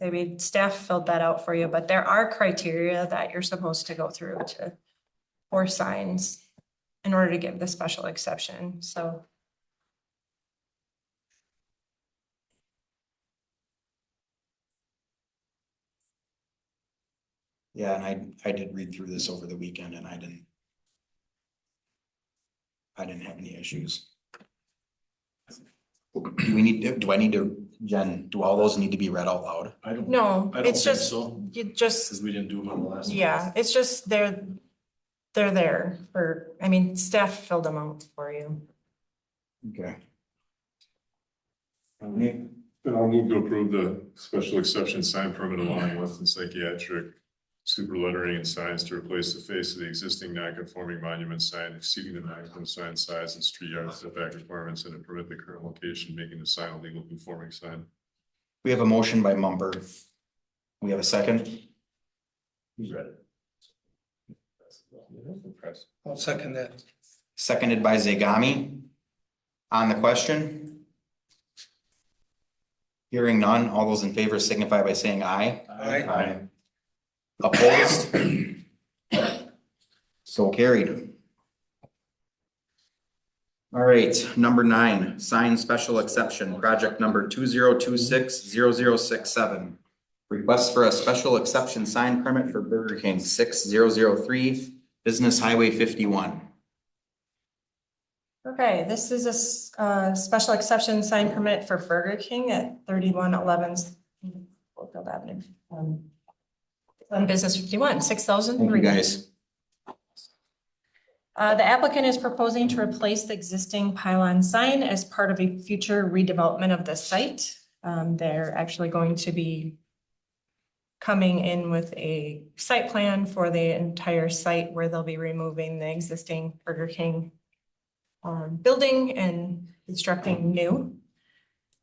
maybe staff filled that out for you, but there are criteria that you're supposed to go through for signs in order to give the special exception, so.
Yeah, and I did read through this over the weekend and I didn't have any issues. Do I need to, Jen, do all those need to be read out loud?
No,
I don't
it's
think
just,
so,
you just,
because we didn't do them on the last one.
yeah, it's just they're there for, I mean, staff filled them out for you.
Okay.
Then I'll move to approve the special exception sign permit allowing Weston psychiatric super lettering and signs to replace the face of the existing non-conforming monument sign exceeding the maximum sign size and street yard setback requirements and to permit the current location, making the sign a legal conforming sign.
We have a motion by Mumber. We have a second.
Who's read it?
I'll second that.
Seconded by Zagami. On the question? Hearing none, all those in favor signify by saying aye.
Aye.
Opposed? So carried. All right, number 9, sign special exception, project number 2026-0067. Request for a special exception sign permit for Burger King 6003 Business Highway 51.
Okay, this is a special exception sign permit for Burger King at 3111 Schofield Avenue. On Business 51, 6003.
Thank you, guys.
The applicant is proposing to replace the existing pylon sign as part of a future redevelopment of the site. They're actually going to be coming in with a site plan for the entire site where they'll be removing the existing Burger King building and constructing new.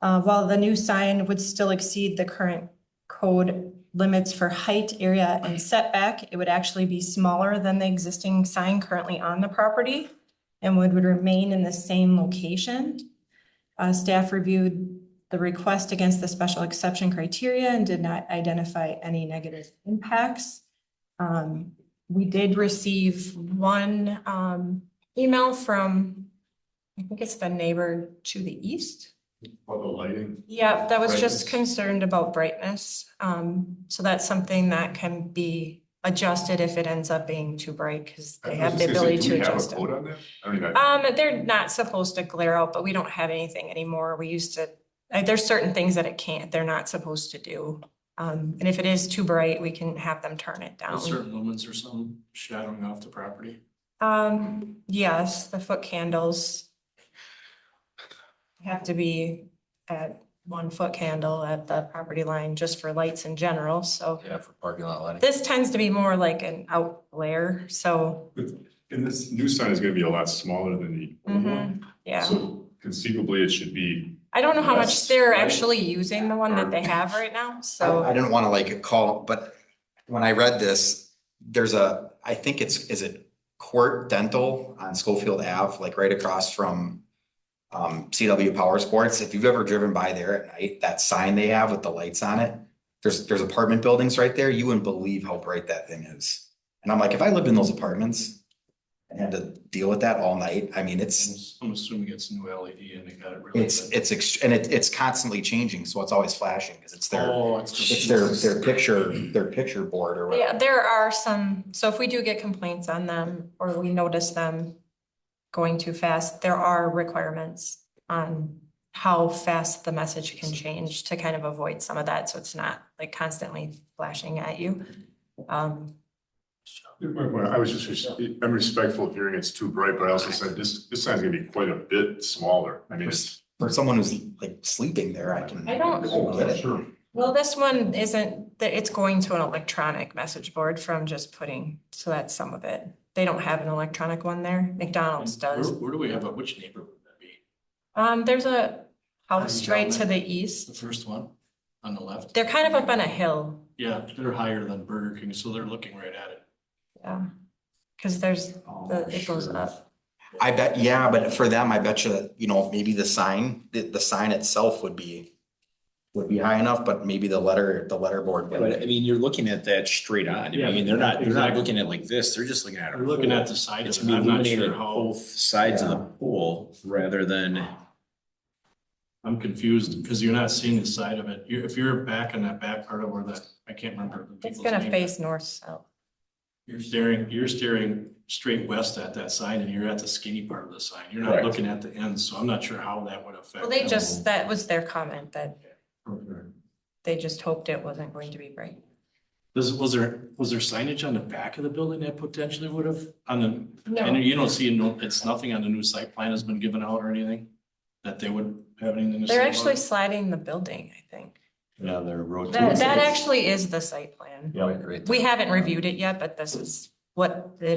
While the new sign would still exceed the current code limits for height, area, and setback, it would actually be smaller than the existing sign currently on the property and would remain in the same location. Staff reviewed the request against the special exception criteria and did not identify any negative impacts. We did receive one email from I think it's the neighbor to the east.
For the lighting.
Yeah, that was just
Brightness.
concerned about brightness. So that's something that can be adjusted if it ends up being too bright, because they have the ability to adjust it.
Do we have a code on that? I don't even.
They're not supposed to glare out, but we don't have anything anymore. We used to, there's certain things that they're not supposed to do. And if it is too bright, we can have them turn it down.
Certain lumens or something shadowing off the property.
Yes, the foot candles have to be at 1 foot candle at the property line just for lights in general, so.
Yeah, for parking lot lighting.
This tends to be more like an out glare, so.
And this new sign is gonna be a lot smaller than the old one.
Yeah,
So conceivably, it should be.
I don't know how much
less
they're
light.
actually using the one that they have right now,
I
so.
didn't wanna like call, but when I read this, there's I think is it Court Dental on Schofield Ave, like right across from CW Power Sports. If you've ever driven by there at night, that sign they have with the lights on it, there's apartment buildings right there. You wouldn't believe how bright that thing is. And I'm like, if I lived in those apartments and had to deal with that all night, I mean,
I'm assuming it's new LED and they got it really.
it's constantly changing, so it's always flashing because it's their
Oh,
it's their picture board or whatever.
Yeah, there are some, so if we do get complaints on them or we notice them going too fast, there are requirements on how fast the message can change to kind of avoid some of that, so it's not like constantly flashing at you.
I was I'm respectful of hearing it's too bright, but I also said this sign's gonna be quite a bit smaller. I mean, it's.
For someone who's like sleeping there, I don't get it.
Sure.
Well, this one isn't, it's going to an electronic message board from just putting, so that's some of it. They don't have an electronic one there. McDonald's does.
Where do we have which neighborhood would that be?
There's a house right to the east.
The first one on the left?
They're kind of up on a hill.
Yeah, they're higher than Burger King, so they're looking right at it.
Yeah. Cause it goes up.
I bet, yeah, but for them, I bet you know, maybe the sign itself would be high enough, but maybe the letterboard.
But I mean, you're looking at that straight on. I mean, they're not looking at like this. They're just looking at it.
They're looking at the side
It's
of it. I'm not sure how.
both sides of the pole rather than.
I'm confused because you're not seeing the side of it. If you're back in that back part of where I can't remember. the
It's
people's
gonna
name.
face north south.
You're staring straight west at that sign and you're at the skinny part of the sign. You're not
Correct.
looking at the end, so I'm not sure how that would affect.
Well, they
them.
just, that was their comment, that
Okay.
they just hoped it wasn't going to be bright.
Was there signage on the back of the building that potentially would have on the,
No.
and you don't see, it's nothing on the new site plan has been given out or anything? That they would have anything to say
They're
about
actually
it?
sliding the building, I think.
Yeah, they're rotating.
That actually is the site plan.
Yeah.
We haven't reviewed it yet, but this is what they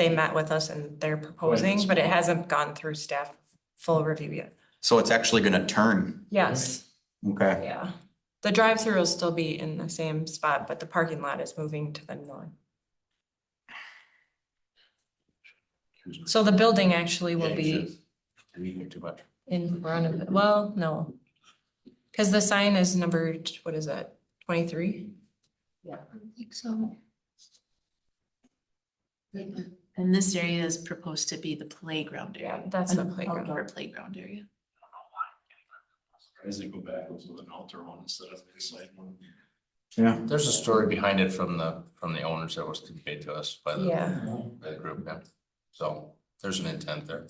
met with us and they're proposing, but it hasn't gone through staff full review yet.
So it's actually gonna turn.
Yes,
Okay.
yeah. The drive-through will still be in the same spot, but the parking lot is moving to the north. So the building actually will be
Too much.
in front of it. Well, no. Cause the sign is numbered, what is that, 23?
I think so. And this area is proposed to be the playground area.
Yeah, that's the
an
playground.
Outdoor playground area.
As they go back with an altar one instead of the side one.
Yeah.
There's a story behind it from the owners that was conveyed to us by
Yeah.
by the group, yeah. So there's an intent there.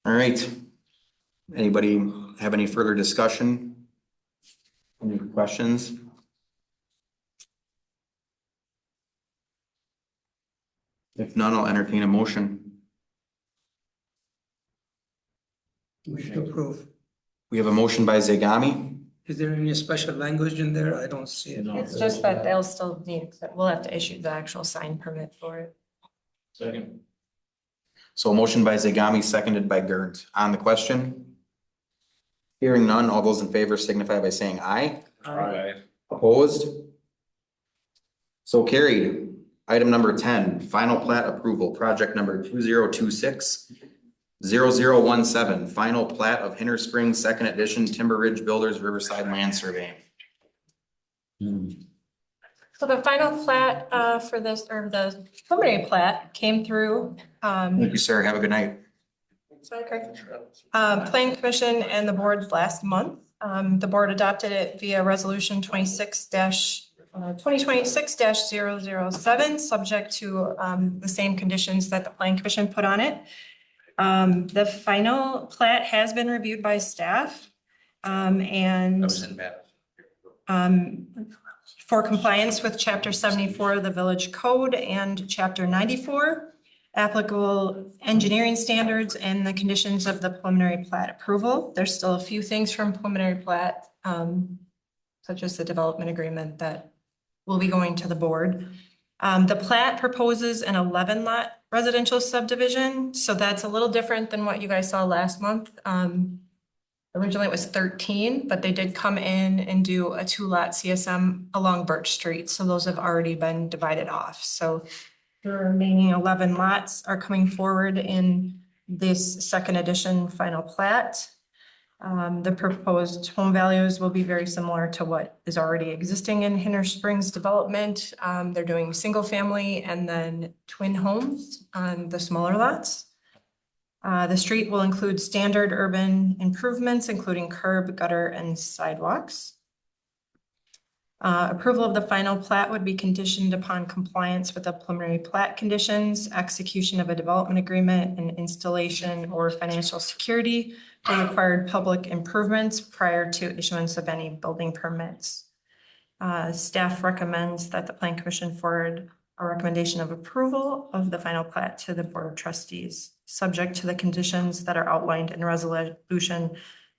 All right. Anybody have any further discussion? Any questions? If none, I'll entertain a motion.
We should approve.
We have a motion by Zagami.
Is there any special language in there? I don't see it.
It's just that they'll still need, we'll have to issue the actual sign permit for it.
Second.
So a motion by Zagami, seconded by Gert. On the question? Hearing none, all those in favor signify by saying aye. Opposed? So carried. Item number 10, final plat approval, project number 2026-0017, final plat of Hinter Springs, second edition, Timber Ridge Builders Riverside Land Survey.
So the final plat for this, or the preliminary plat came through.
Thank you, sir. Have a good night.
Planning Commission and the board last month. The board adopted it via resolution 2026-007, subject to the same conditions that the Planning Commission put on it. The final plat has been reviewed by staff. And
That was in bad.
for compliance with chapter 74 of the village code and chapter 94, applicable engineering standards and the conditions of the preliminary plat approval. There's still a few things from preliminary plat, such as the development agreement that will be going to the board. The plat proposes an 11 lot residential subdivision, so that's a little different than what you guys saw last month. Originally it was 13, but they did come in and do a 2 lot CSM along Birch Street. So those have already been divided off. So the remaining 11 lots are coming forward in this second edition final plat. The proposed home values will be very similar to what is already existing in Hinner Springs development. They're doing single family and then twin homes on the smaller lots. The street will include standard urban improvements, including curb, gutter, and sidewalks. Approval of the final plat would be conditioned upon compliance with the preliminary plat conditions, execution of a development agreement, and installation or financial security for required public improvements prior to issuance of any building permits. Staff recommends that the Planning Commission forward a recommendation of approval of the final plat to the Board of Trustees, subject to the conditions that are outlined in resolution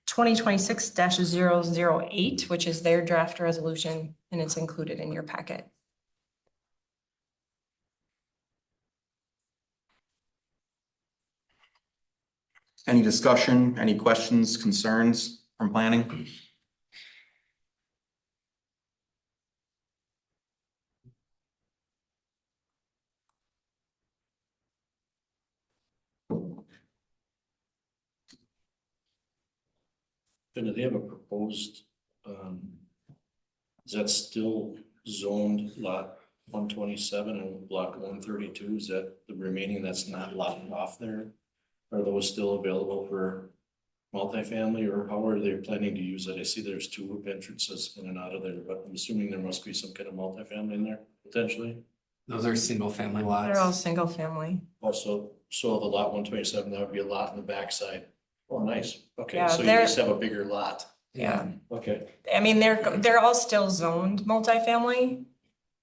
2026-008, which is their draft resolution, and it's included in your packet.
Any discussion, any questions, concerns from planning?
Do they have a proposed, is that still zoned lot 127 and block 132? Is that the remaining that's not locked off there? Are those still available for multifamily, or how are they planning to use it? I see there's 2 entrances in and out of there, but I'm assuming there must be some kind of multifamily in there potentially.
Those are single family lots.
They're all single family.
Also, so the lot 127, that would be a lot in the backside. Oh, nice. Okay,
Yeah,
so you
they're-
just have a bigger lot.
Yeah.
Okay.
I mean, they're all still zoned multifamily,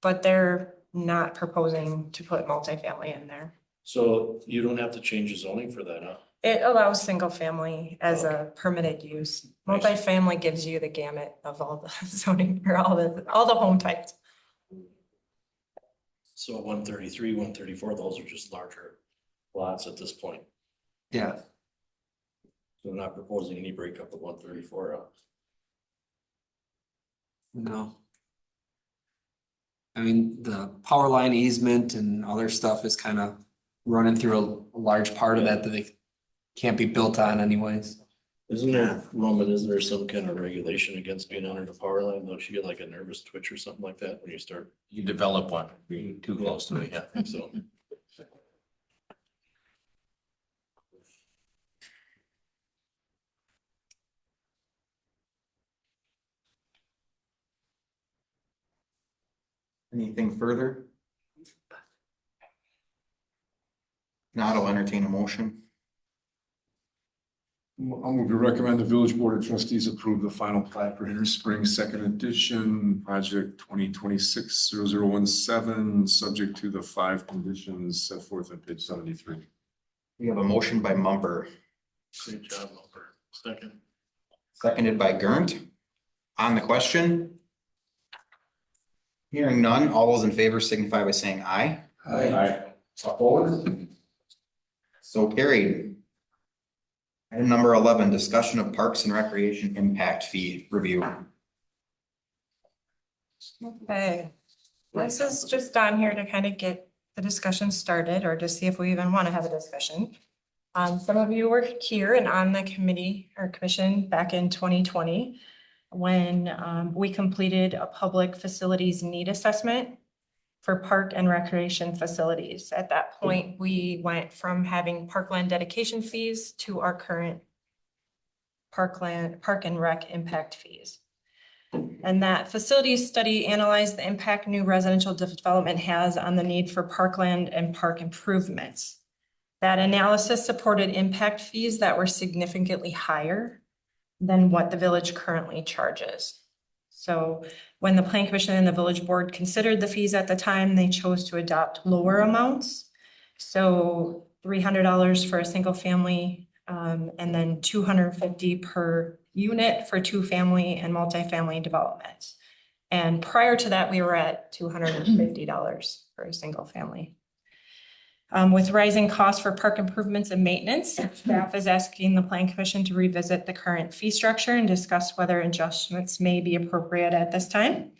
but they're not proposing to put multifamily in there.
So you don't have to change the zoning for that, huh?
It allows single family as a permitted use.
Nice.
Multifamily gives you the gamut of all the zoning or all the home types.
So 133, 134, those are just larger lots at this point.
Yeah.
So they're not proposing any breakup of 134.
No. I mean, the power line easement and other stuff is kind of running through a large part of that they can't be built on anyways.
Isn't there, Roman, isn't there some kind of regulation against being under the power line? Don't you get like a nervous twitch or something like that when you start?
You develop one, being too close to it, yeah.
I think so.
Anything further? Not, I'll entertain a motion.
I'll move to recommend the village board of trustees approve the final plat for Inner Springs second edition, project 2026-0017, subject to the 5 conditions set forth on page 73.
We have a motion by Mumper,
Great job, Lumber. Second.
seconded by Gurnt. On the question? Hearing none, all those in favor signify by saying aye.
Aye.
Opposed? So carried. Item number 11, discussion of Parks and Recreation impact fee review.
Okay. This is just on here to kind of get the discussion started or to see if we even want to have a discussion. Some of you were here and on the committee or commission back in 2020. when we completed a public facilities need assessment for park and recreation facilities. At that point, we went from having parkland dedication fees to our current park and rec impact fees. And that facilities study analyzed the impact new residential development has on the need for parkland and park improvements. That analysis supported impact fees that were significantly higher than what the village currently charges. So when the Plan Commission and the village board considered the fees at the time, they chose to adopt lower amounts. So $300 for a single family, and then $250 per unit for 2-family and multifamily developments. And prior to that, we were at $250 for a single family. With rising costs for park improvements and maintenance, staff is asking the Plan Commission to revisit the current fee structure and discuss whether adjustments may be appropriate at this time.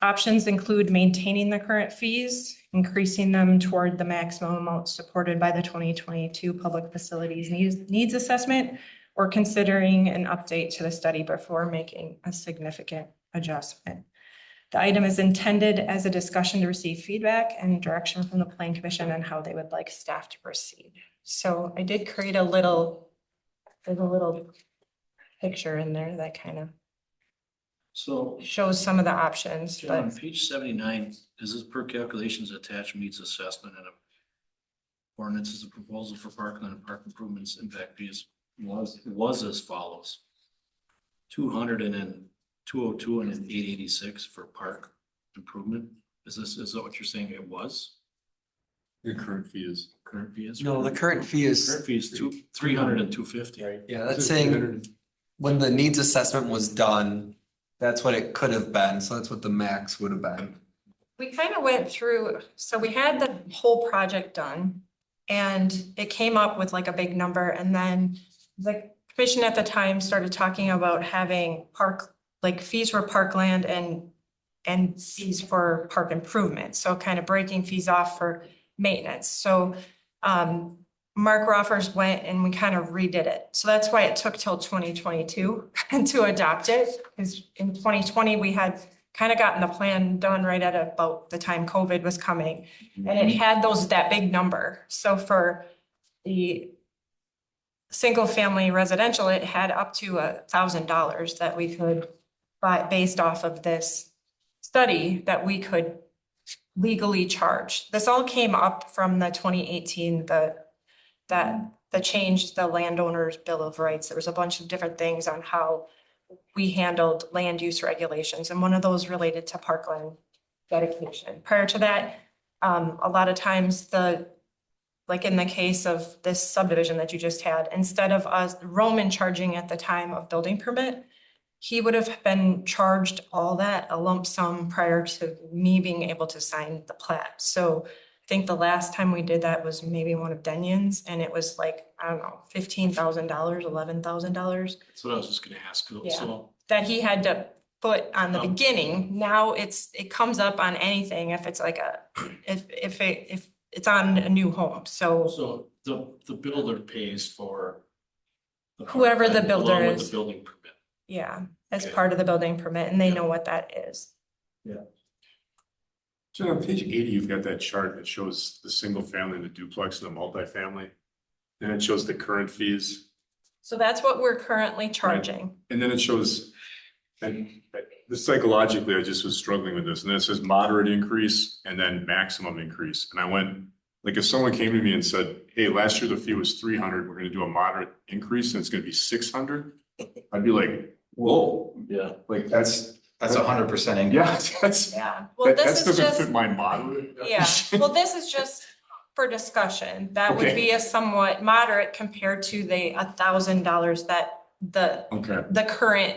Options include maintaining the current fees, increasing them toward the maximum amount supported by the 2022 Public Facilities Needs Assessment, or considering an update to the study before making a significant adjustment. The item is intended as a discussion to receive feedback and direction from the Plan Commission on how they would like staff to proceed. So I did create there's a little picture in there that kind of
So,
shows some of the options,
John, on
but
page 79, is this per calculations attached meets assessment and ordinance is a proposal for parkland and park improvements impact fees was as follows. 200 and then 202 and then 886 for park improvement. Is that what you're saying it was?
Your current fee is.
Current fee is?
No, the current fee is,
Current fee is 300 and 250.
yeah, that's saying when the needs assessment was done, that's what it could have been. So that's what the max would have been.
we kind of went through, so we had the whole project done and it came up with like a big number, and then the commission at the time started talking about having fees for parkland and fees for park improvements. So kind of breaking fees off for maintenance. So Mark Roffers went and we kind of redid it. So that's why it took till 2022 to adopt it. Because in 2020, we had kind of gotten the plan done right at about the time COVID was coming. And it had that big number. So for the single family residential, it had up to $1,000 that we could buy based off of this study that we could legally charge. This all came up from the 2018, the change, the landowner's bill of rights. There was a bunch of different things on how we handled land use regulations, and one of those related to parkland dedication. Prior to that, a lot of times like in the case of this subdivision that you just had, instead of us, Roman charging at the time of building permit, he would have been charged all that, a lump sum, prior to me being able to sign the plat. So I think the last time we did that was maybe one of Denion's, and it was like, I don't know, $15,000, $11,000.
That's what I was just gonna ask.
Yeah.
So,
That he had to put on the beginning. Now it comes up on anything if it's like if it's on a new home. So
the builder pays for
whoever the builder
along with
is.
the building permit.
Yeah, as
Okay.
part of the building permit, and they know what that is.
So on page 80, you've got that chart that shows the single family, the duplex, and the multifamily. And it shows the current fees.
So that's what we're currently charging.
And then it shows, and psychologically, I just was struggling with this. And then it says moderate increase and then maximum increase. And I went, like, if someone came to me and said, hey, last year the fee was 300, we're gonna do a moderate increase and it's gonna be 600. I'd be like, whoa,
Yeah.
like that's
100% increase.
yeah, that's,
Yeah, well,
that
this is
doesn't
just,
fit my moderate.
yeah, well, this is just for discussion. That would
Okay.
be a somewhat moderate compared to the $1,000 that
Okay.
the current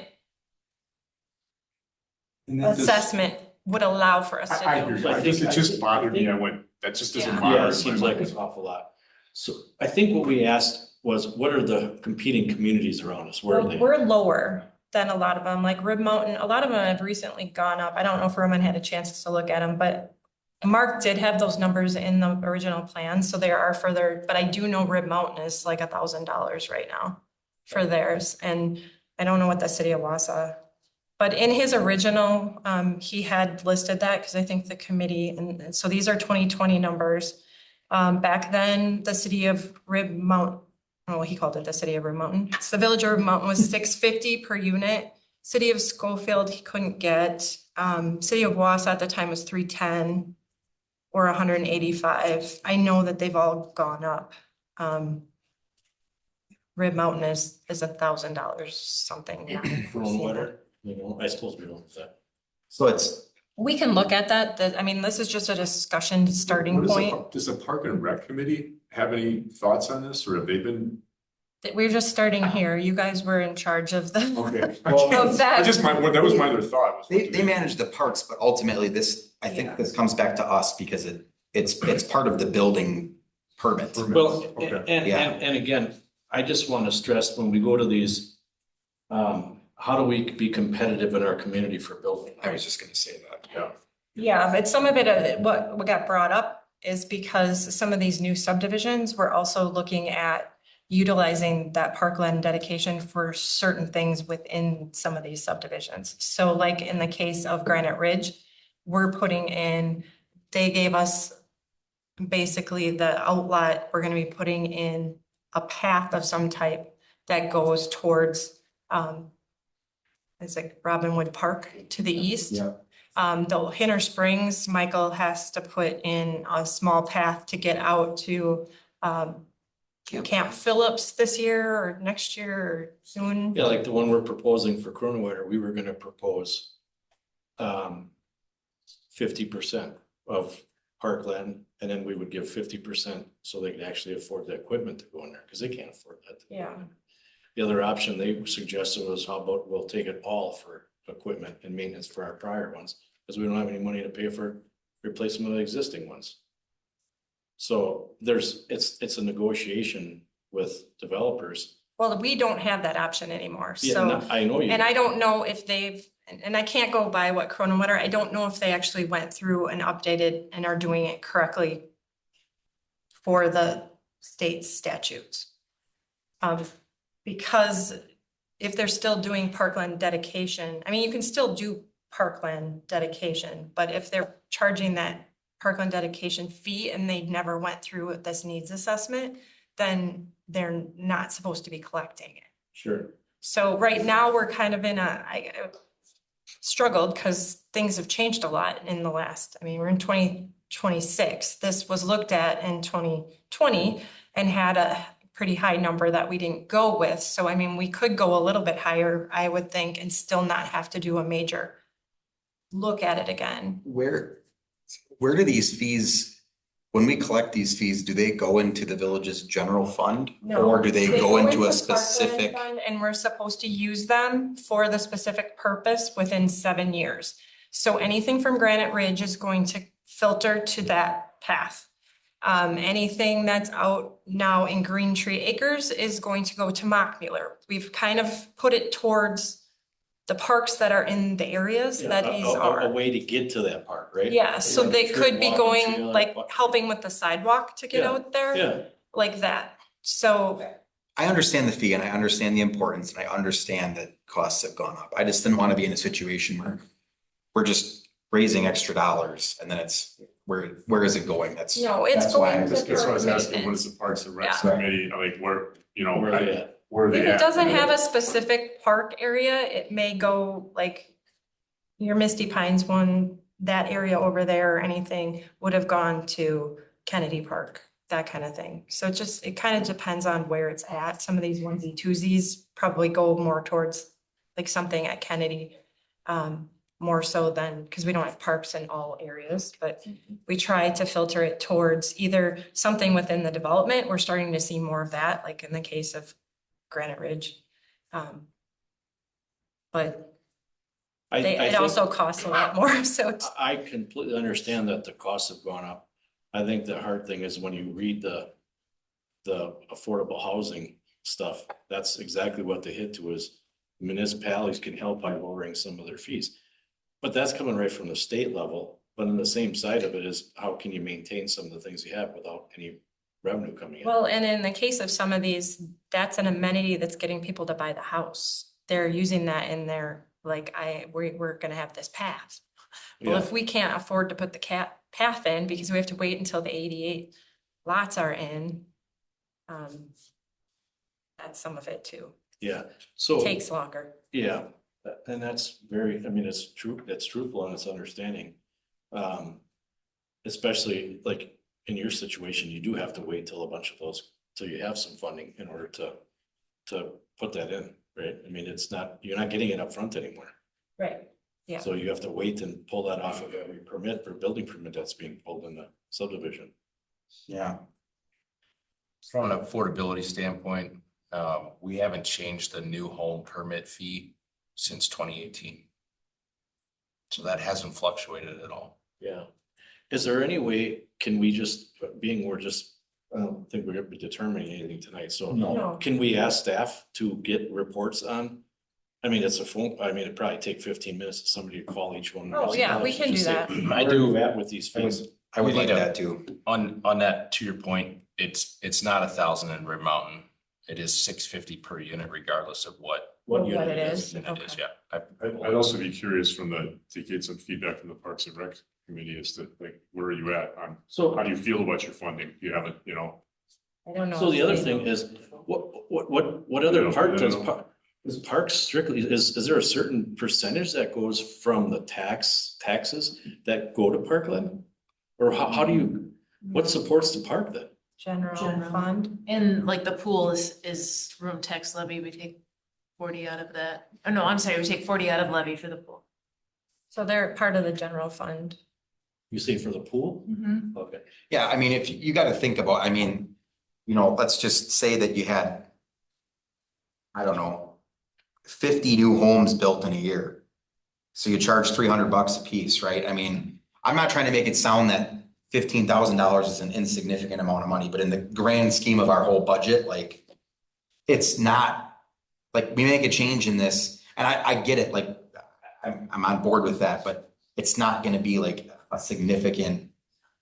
And that just-
assessment would allow for us
I
to
hear
do.
you. It just bothered me. I went, that just doesn't
Yeah.
bother.
Yeah,
me.
it seems like it's an awful lot. So I think what we asked was, what are the competing communities around us? Where are they?
We're lower than a lot of them, like Rib Mountain. A lot of them have recently gone up. I don't know if Roman had a chance to look at them, but Mark did have those numbers in the original plan, so there are further, but I do know Rib Mountain is like $1,000 right now for theirs, and I don't know what the city of Wausau But in his original, he had listed that because I think the committee, and so these are 2020 numbers. Back then, the city of Rib Mountain, oh, he called it the city of Rib Mountain. It's the village of Rib Mountain was 650 per unit. City of Schofield, he couldn't get. City of Wausau at the time was 310 or 185. I know that they've all gone up. Rib Mountain is $1,000 something.
Coronavirus, you know, I suppose we don't, that.
So it's,
We can look at that. I mean, this is just a discussion starting
What is the
point.
par- Does the Park and Rec Committee have any thoughts on this, or have they been?
That we're just starting here. You guys were in charge of the.
Okay.
Of that.
I just, that was my other thought. was what
they
do
manage the parks, but ultimately this, I
Yeah.
think this comes back to us because it's part of the building permit.
Well,
Okay.
and again, I just want to stress when we go to these, how do we be competitive in our community for building?
I was just gonna say that.
Yeah.
Yeah, but some of it, what got brought up is because some of these new subdivisions, we're also looking at utilizing that parkland dedication for certain things within some of these subdivisions. So like in the case of Granite Ridge, we're putting in, they gave us basically the outlet, we're gonna be putting in a path of some type that goes towards, it's like Robinwood Park to the east.
Yeah.
The Hinter Springs, Michael has to put in a small path to get out to, Camp Phillips this year or next year or soon.
Yeah, like the one we're proposing for Coronavirus, we were gonna propose 50% of parkland, and then we would give 50% so they could actually afford the equipment to go in there, because they can't afford that.
Yeah.
The other option they suggested was, how about we'll take it all for equipment and maintenance for our prior ones, because we don't have any money to pay for replacement of the existing ones. So it's a negotiation with developers.
Well, we don't have that option anymore,
Yeah,
so.
no, I know you.
And I don't know if they've, and I can't go by what Cronenwetter, I don't know if they actually went through and updated and are doing it correctly for the state statutes. Because if they're still doing parkland dedication, I mean, you can still do parkland dedication, but if they're charging that parkland dedication fee and they never went through this needs assessment, then they're not supposed to be collecting it.
Sure.
So right now, we're kind of in I struggled because things have changed a lot in the last, I mean, we're in 2026. This was looked at in 2020 and had a pretty high number that we didn't go with. So I mean, we could go a little bit higher, I would think, and still not have to do a major look at it again.
Where do these fees, when we collect these fees, do they go into the village's general fund?
No,
Or do they go into a
Parkland
specific?
Fund, and we're supposed to use them for the specific purpose within 7 years. So anything from Granite Ridge is going to filter to that path. Anything that's out now in Green Tree Acres is going to go to Mockmuller. We've kind of put it towards the parks that are in the areas that these
A
are.
way to get to that park, right?
Yeah, so they could be
Walking
going,
trail,
like, helping with the sidewalk to get
Yeah,
out there,
Yeah,
like that. So
I understand the fee and I understand the importance and I understand that costs have gone up. I just didn't want to be in a situation where we're just raising extra dollars and then it's, where is it going? That's.
no, it's
that's why
going
I'm
to.
just
That's why I was asking, what
maintenance.
is the Parks and Rec
Yeah.
Committee, like, where, you know,
where are they at?
where are they
If
at?
it doesn't have a specific park area, it may go like your Misty Pines one, that area over there or anything would have gone to Kennedy Park, that kind of thing. So it kind of depends on where it's at. Some of these onesie twosies probably go more towards like something at Kennedy. More so than, because we don't have parks in all areas, but we try to filter it towards either something within the development. We're starting to see more of that, like in the case of Granite Ridge. But
I
it
think-
also costs a lot more, so
I completely understand that the costs have gone up. I think the hard thing is when you read the affordable housing stuff, that's exactly what they hit to is municipalities can help by lowering some of their fees. But that's coming right from the state level, but on the same side of it is how can you maintain some of the things you have without any revenue coming in?
well, and in the case of some of these, that's an amenity that's getting people to buy the house. They're using that in their like we're gonna have this path. Well,
Yeah.
if we can't afford to put the path in because we have to wait until the 88 lots are in, that's some of it too.
Yeah, so.
Takes longer.
Yeah, and that's very, I mean, it's true, it's truthful and it's understanding. Especially like in your situation, you do have to wait till a bunch of those, till you have some funding in order to put that in, right? I mean, it's not, you're not getting it up front anymore.
Right. Yeah.
So you have to wait and pull that off of every permit or building permit that's being pulled in the subdivision.
Yeah.
From an affordability standpoint, we haven't changed the new home permit fee since 2018. So that hasn't fluctuated at all.
Yeah. Is there any way, can we just, being we're just, I don't think we're gonna be determining anything tonight, so.
No.
Can we ask staff to get reports on? I mean, it's a phone, I mean, it'd probably take 15 minutes for somebody to call each one.
Oh, yeah, we can do that.
I do.
At with these fees.
I would
We
like
need to-
that too.
On that, to your point, it's not 1,000 in Red Mountain. It is 650 per unit regardless of what
What
unit
it is.
unit it is,
Okay.
yeah.
I'd also be curious to get some feedback from the Parks and Rec committee as to like, where are you at on,
So,
how do you feel about your funding? You haven't, you know,
I don't know.
so the
if
other
they-
thing is, what other part does, is parks strictly, is there a certain percentage that goes from the taxes that go to Parkland? Or how do you, what supports the park then?
General fund.
And like the pool is room tax levy, we take 40 out of that. Oh, no, I'm sorry, we take 40 out of levy for the pool.
So they're part of the general fund.
You say for the pool?
Mm-hmm.
Okay.
Yeah, I mean, if you gotta think about, I mean, you know, let's just say that you had, I don't know, 50 new homes built in a year. So you charge $300 a piece, right? I mean, I'm not trying to make it sound that $15,000 is an insignificant amount of money, but in the grand scheme of our whole budget, like, it's not, like, we make a change in this, and I get it, like, I'm on board with that, but it's not gonna be like a significant,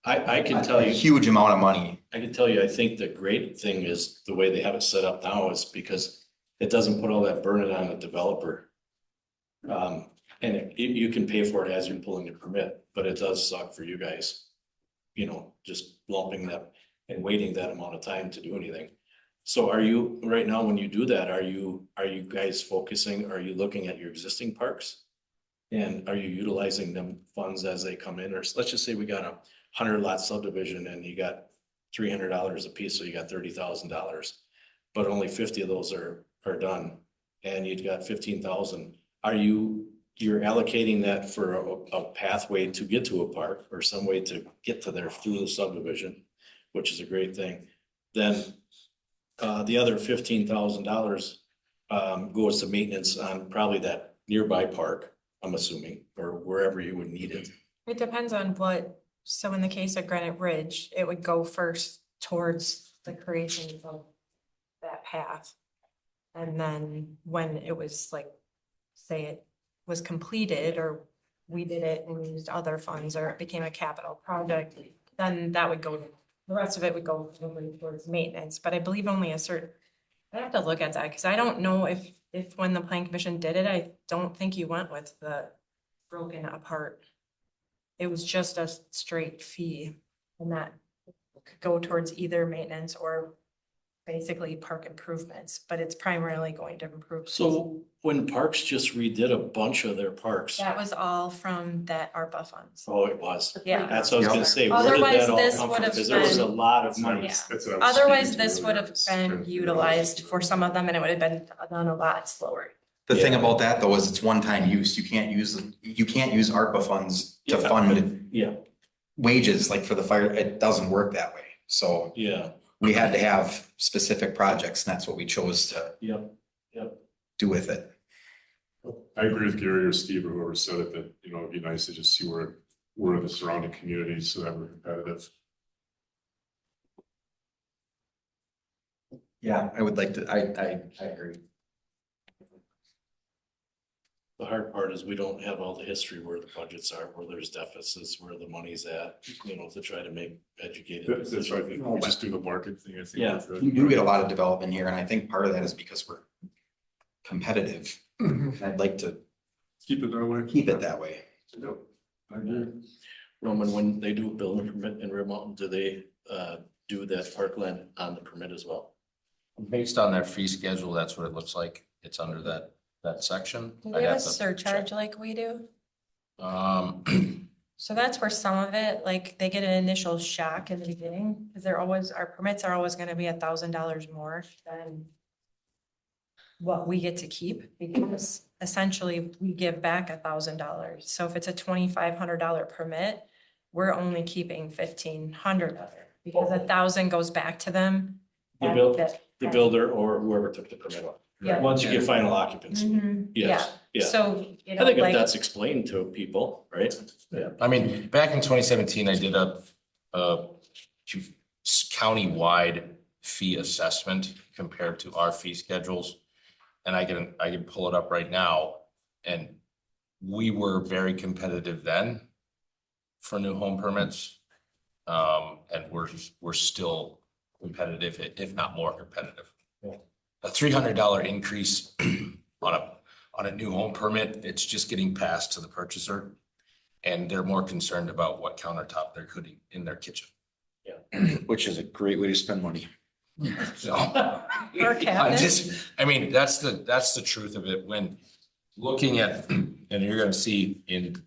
I can tell
a
you.
huge amount of money.
I can tell you, I think the great thing is the way they have it set up now is because it doesn't put all that burden on the developer. And you can pay for it as you're pulling your permit, but it does suck for you guys. You know, just lumping that and waiting that amount of time to do anything. So are you, right now, when you do that, are you guys focusing, are you looking at your existing parks? And are you utilizing them funds as they come in? Or let's just say we got a 100-lot subdivision and you got $300 a piece, so you got $30,000. But only 50 of those are done and you've got 15,000. You're allocating that for a pathway to get to a park or some way to get to there through the subdivision, which is a great thing. Then the other $15,000 goes to maintenance on probably that nearby park, I'm assuming, or wherever you would need it.
It depends on what, so in the case of Granite Ridge, it would go first towards the creation of that path. And then when it was like, say it was completed or we did it and used other funds or it became a capital project, then that would go, the rest of it would go towards maintenance, but I believe only a certain, I have to look at that because I don't know if when the plan commission did it, I don't think you went with the broken apart. It was just a straight fee and that could go towards either maintenance or basically park improvements, but it's primarily going to improve.
So when Parks just redid a bunch of their parks.
That was all from that ARPA funds.
Oh, it was.
Yeah.
That's what I was gonna say. Where did
Otherwise,
that all
this
come
would
from?
have
Because there was a
been-
lot of money.
Yeah.
that's what I was
Otherwise,
speaking to
this would
earlier.
have
It's kind
been
of
utilized for some of them and it would have been done a lot slower.
The thing about that though is it's one-time use. You can't use ARPA funds to
Yeah.
fund
Yeah,
wages like for the fire. It doesn't work that way. So
yeah,
we had to have specific projects and that's what we chose to
yep.
do with it.
I agree with Gary or Steve or whoever said it, that, you know, it'd be nice to just see where the surrounding communities so that we're competitive.
Yeah, I would like to, I agree.
The hard part is we don't have all the history where the budgets are, where there's deficits, where the money's at, you know, to try to make educated
That's why I
decisions.
think we just do the market thing. I think.
Yeah.
that's it.
We do get a lot of development here and I think part of that is because we're competitive. I'd like to
Keep it that way.
keep it that way.
Roman, when they do a building permit in Red Mountain, do they do that parkland on the permit as well?
Based on their fee schedule, that's what it looks like. It's under that section.
Do
I'd
they have a
have to
surcharge
check.
like we do?
Um,
So that's where some of it, like, they get an initial shock in the beginning, because our permits are always gonna be $1,000 more than what we get to keep, because essentially we give back $1,000. So if it's a $2,500 permit, we're only keeping $1,500, because 1,000 goes back to them.
The builder or whoever took the permit up.
Yeah.
Once you get final occupancy.
Mhm.
Yes, yeah.
So, you
I
know,
think if
like,
that's explained to people, right? Yeah.
I mean, back in 2017, I did a county-wide fee assessment compared to our fee schedules. And I can pull it up right now. And we were very competitive then for new home permits. And we're still competitive, if not more competitive. A $300 increase on a new home permit, it's just getting passed to the purchaser. And they're more concerned about what countertop they're putting in their kitchen.
Yeah.
Which is a great way to spend money. So.
Or cabinet.
I mean, that's the truth of it. When looking at, and you're gonna see in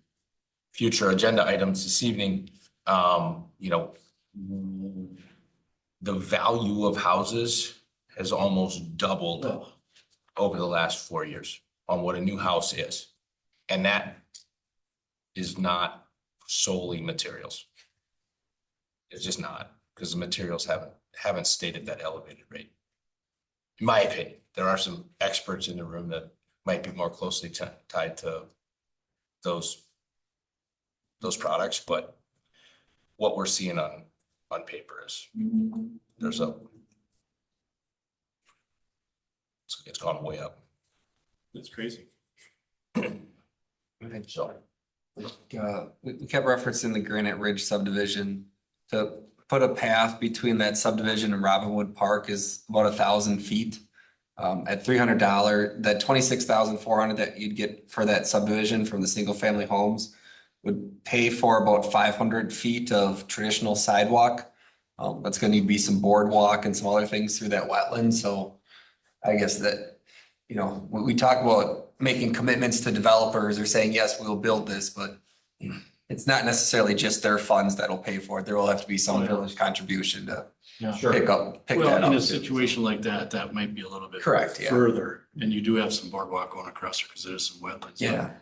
future agenda items this evening, you know, the value of houses has almost doubled over the last 4 years on what a new house is. And that is not solely materials. It's just not, because the materials haven't stayed at that elevated rate. In my opinion, there are some experts in the room that might be more closely tied to those products, but what we're seeing on paper is it's gone way up.
It's crazy.
So.
We kept referencing the Granite Ridge subdivision. To put a path between that subdivision and Robinwood Park is about 1,000 feet. At $300, that 26,400 that you'd get for that subdivision from the single family homes would pay for about 500 feet of traditional sidewalk. That's gonna need to be some boardwalk and some other things through that wetland, so I guess that, you know, we talk about making commitments to developers or saying, yes, we'll build this, but it's not necessarily just their funds that'll pay for it. There will have to be some village contribution to pick
Well,
that up.
in a situation like that, that might be a little bit.
Correct, yeah.
Further, and you do have some boardwalk going across there because there's some wetlands.
Yeah.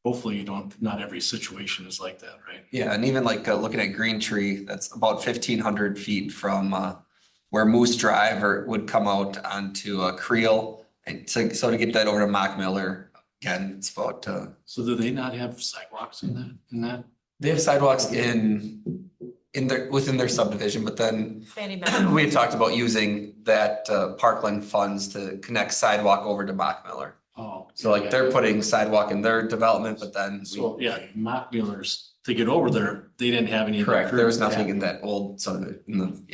Hopefully not every situation is like that, right?
Yeah, and even like looking at Green Tree, that's about 1,500 feet from where Moose Drive would come out onto Creel. And so to get that over to Mock Miller, again, it's about.
So do they not have sidewalks in that?
They have sidewalks within their subdivision, but then we had talked about using that parkland funds to connect sidewalk over to Mock Miller.
Oh.
So like they're putting sidewalk in their development, but then.
So yeah, Mock Miller's, to get over there, they didn't have any.
Correct, there was nothing in that old subdivision.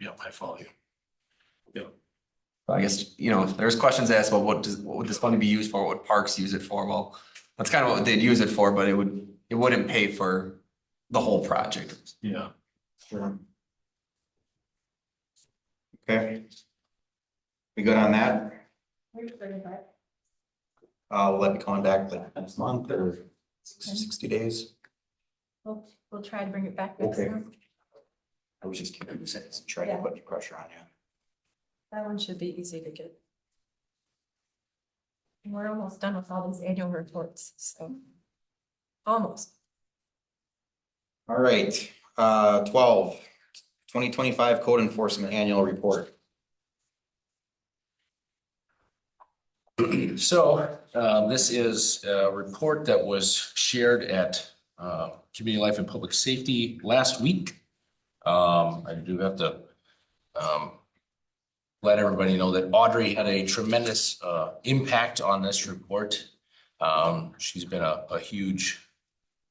Yeah, I follow you.
I guess, you know, there's questions asked about what would this money be used for? What would parks use it for? Well, that's kind of what they'd use it for, but it wouldn't pay for the whole project.
Yeah. Sure.
Okay. We good on that? We'll let me contact like next month or 60 days.
We'll try to bring it back next
Okay.
month.
I was just curious and try to put pressure on you.
That one should be easy to get. We're almost done with all these annual reports, so. Almost.
All right, 12, 2025 code enforcement annual report.
So this is a report that was shared at Community Life and Public Safety last week. I do have to let everybody know that Audrey had a tremendous impact on this report. She's been a huge.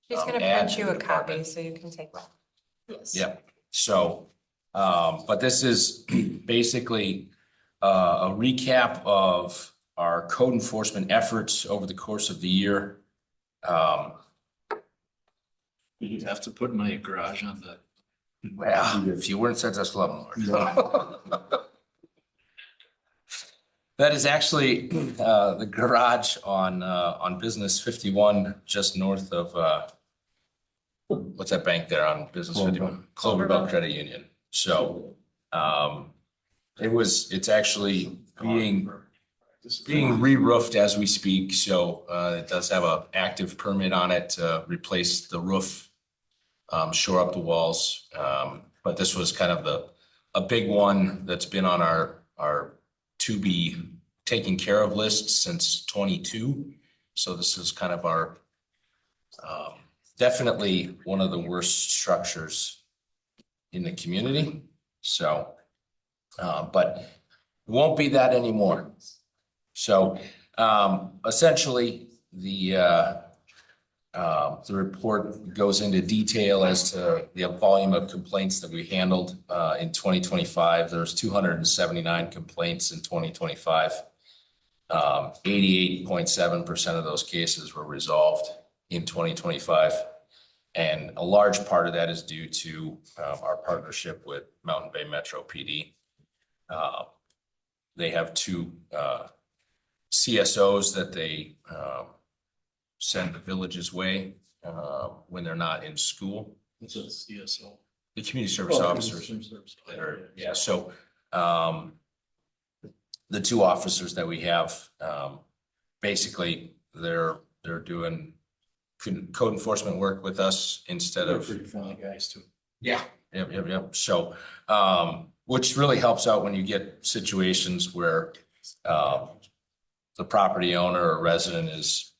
She's gonna
add
print
to
you
the
a copy
department.
so you can take one. Yes.
Yep, so, but this is basically a recap of our code enforcement efforts over the course of the year.
You'd have to put my garage on that.
Well, if you weren't such a slumlord. That is actually the garage on Business 51, just north of what's that bank there on Business 51? Cloverbell Credit Union. So it's actually being re-roofed as we speak. So it does have an active permit on it to replace the roof, shore up the walls. But this was kind of a big one that's been on our to be taken care of list since 22. So this is kind of our definitely one of the worst structures in the community. So, but it won't be that anymore. So essentially the report goes into detail as to the volume of complaints that we handled in 2025. There's 279 complaints in 2025. 88.7% of those cases were resolved in 2025. And a large part of that is due to our partnership with Mountain Bay Metro PD. They have two CSOs that they send the village's way when they're not in school.
What's a CSO?
The community service officers. That are, yeah, so the two officers that we have, basically they're doing code enforcement work with us instead of.
Pretty friendly guys too.
Yeah, yep. So, which really helps out when you get situations where the property owner or resident is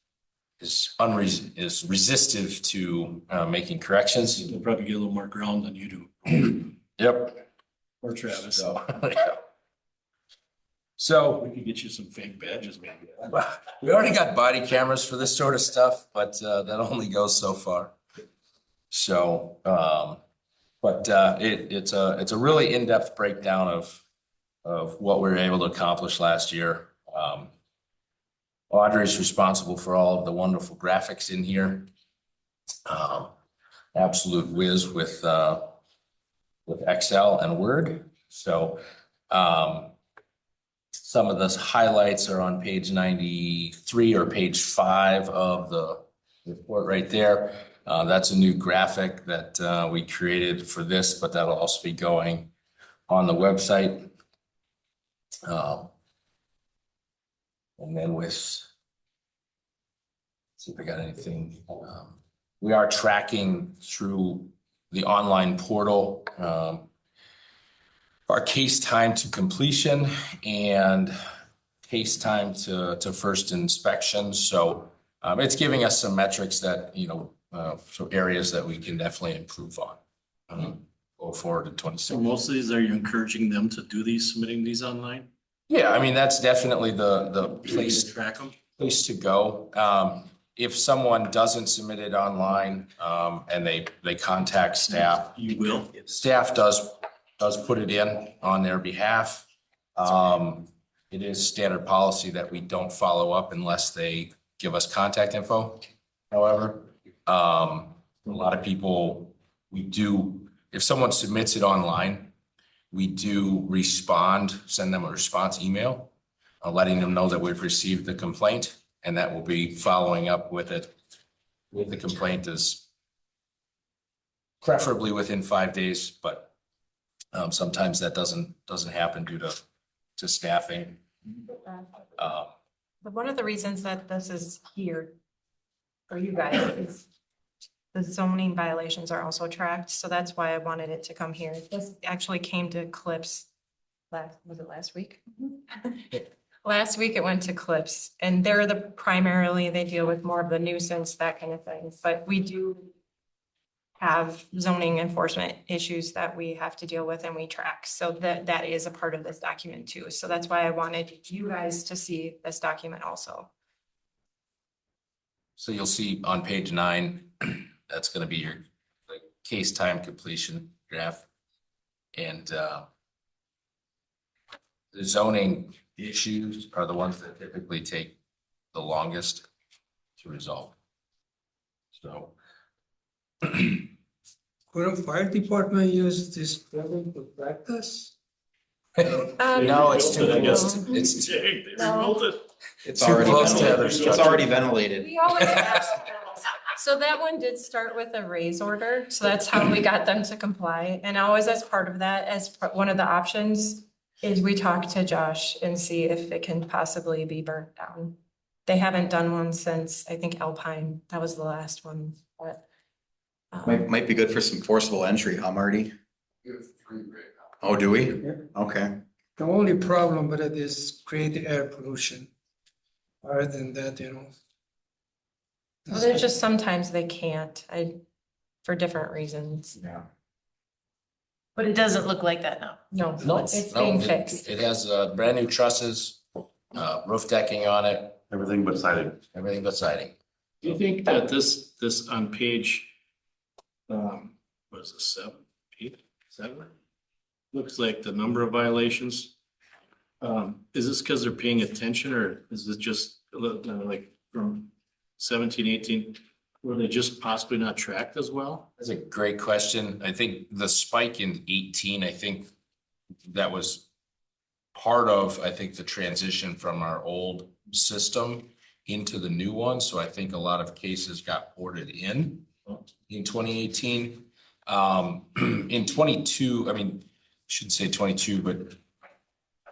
resistive to making corrections.
They'll probably get a little more ground than you do.
Yep.
Or Travis.
So
we could get you some fake badges, maybe.
We already got body cameras for this sort of stuff, but that only goes so far. So, but it's a really in-depth breakdown of what we were able to accomplish last year. Audrey's responsible for all of the wonderful graphics in here. Absolute whiz with Excel and Word. So some of the highlights are on page 93 or page 5 of the report right there. That's a new graphic that we created for this, but that'll also be going on the website. And then let's see if I got anything. We are tracking through the online portal our case time to completion and case time to first inspection. So it's giving us some metrics that, so areas that we can definitely improve on go forward in 26.
So most of these, are you encouraging them to do these, submitting these online?
Yeah, I mean, that's definitely the place
to track them.
Place to go. If someone doesn't submit it online, and they contact staff.
You will.
Staff does put it in on their behalf. It is standard policy that we don't follow up unless they give us contact info. However, a lot of people, if someone submits it online, we do send them a response email, letting them know that we've received the complaint and that we'll be following up with it. With the complaint is preferably within 5 days, but sometimes that doesn't happen due to staffing.
But one of the reasons that this is here for you guys is the zoning violations are also tracked, so that's why I wanted it to come here. This actually came to Clips last week? Last week it went to Clips, and they're primarily, they deal with more of the nuisance, that kind of thing, but we do have zoning enforcement issues that we have to deal with and we track. So that is a part of this document too. So that's why I wanted you guys to see this document also.
So you'll see on page 9, that's going to be your case time completion graph. And the zoning issues are the ones that typically take the longest to resolve. So.
Couldn't fire department use this building for practice?
No, it's too
I guess.
close. It's
They rebuilt it.
It's
too
already
close to
ventilated.
other
It's
structures.
already ventilated.
We always ask. So that one did start with a raise order, so that's how we got them to comply. And always as part of that, one of the options is we talk to Josh and see if it can possibly be burnt down. They haven't done one since, I think Alpine, that was the last one, but.
Might be good for some forcible entry, huh, Marty? Oh, do we? Okay.
The only problem with it is create the air pollution. Other than that,
Well, there's just sometimes they can't, for different reasons.
Yeah.
But it doesn't look like that now.
No, it's being fixed.
It has brand new trusses, roof decking on it,
Everything but siding.
everything but siding.
Do you think that this on page, what is this, 7? Looks like the number of violations. Is this because they're paying attention, or is it just like from 17, 18, were they just possibly not tracked as well?
That's a great question. I think the spike in 18, I think that was part of, I think, the transition from our old system into the new one. So I think a lot of cases got ported in 2018. In 22, I mean, I should say 22, but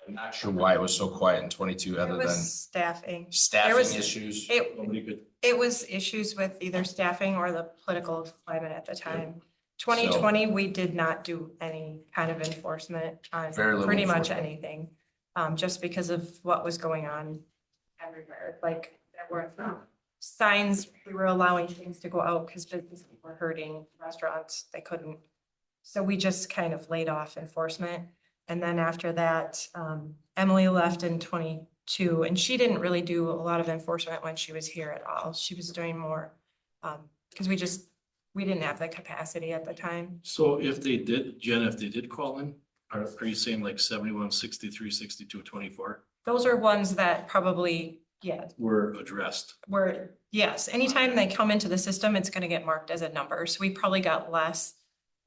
I'm not sure why it was so quiet in 22 other
It
than
was staffing.
staffing
was-
issues.
Nobody could.
It was issues with either staffing or the political climate at the time. 2020, we did not do any kind of enforcement on
Very little
pretty much
enforcement.
anything. Just because of what was going on everywhere, like there were signs, we were allowing things to go out because businesses were hurting, restaurants, they couldn't. So we just kind of laid off enforcement. And then after that, Emily left in 22, and she didn't really do a lot of enforcement when she was here at all. She was doing more, because we didn't have the capacity at the time.
So if they did, Jen, if they did call in, are you saying like 71, 63, 62, 24
Those are ones that probably, yeah,
were addressed?
yes, anytime they come into the system, it's gonna get marked as a number. So we probably got less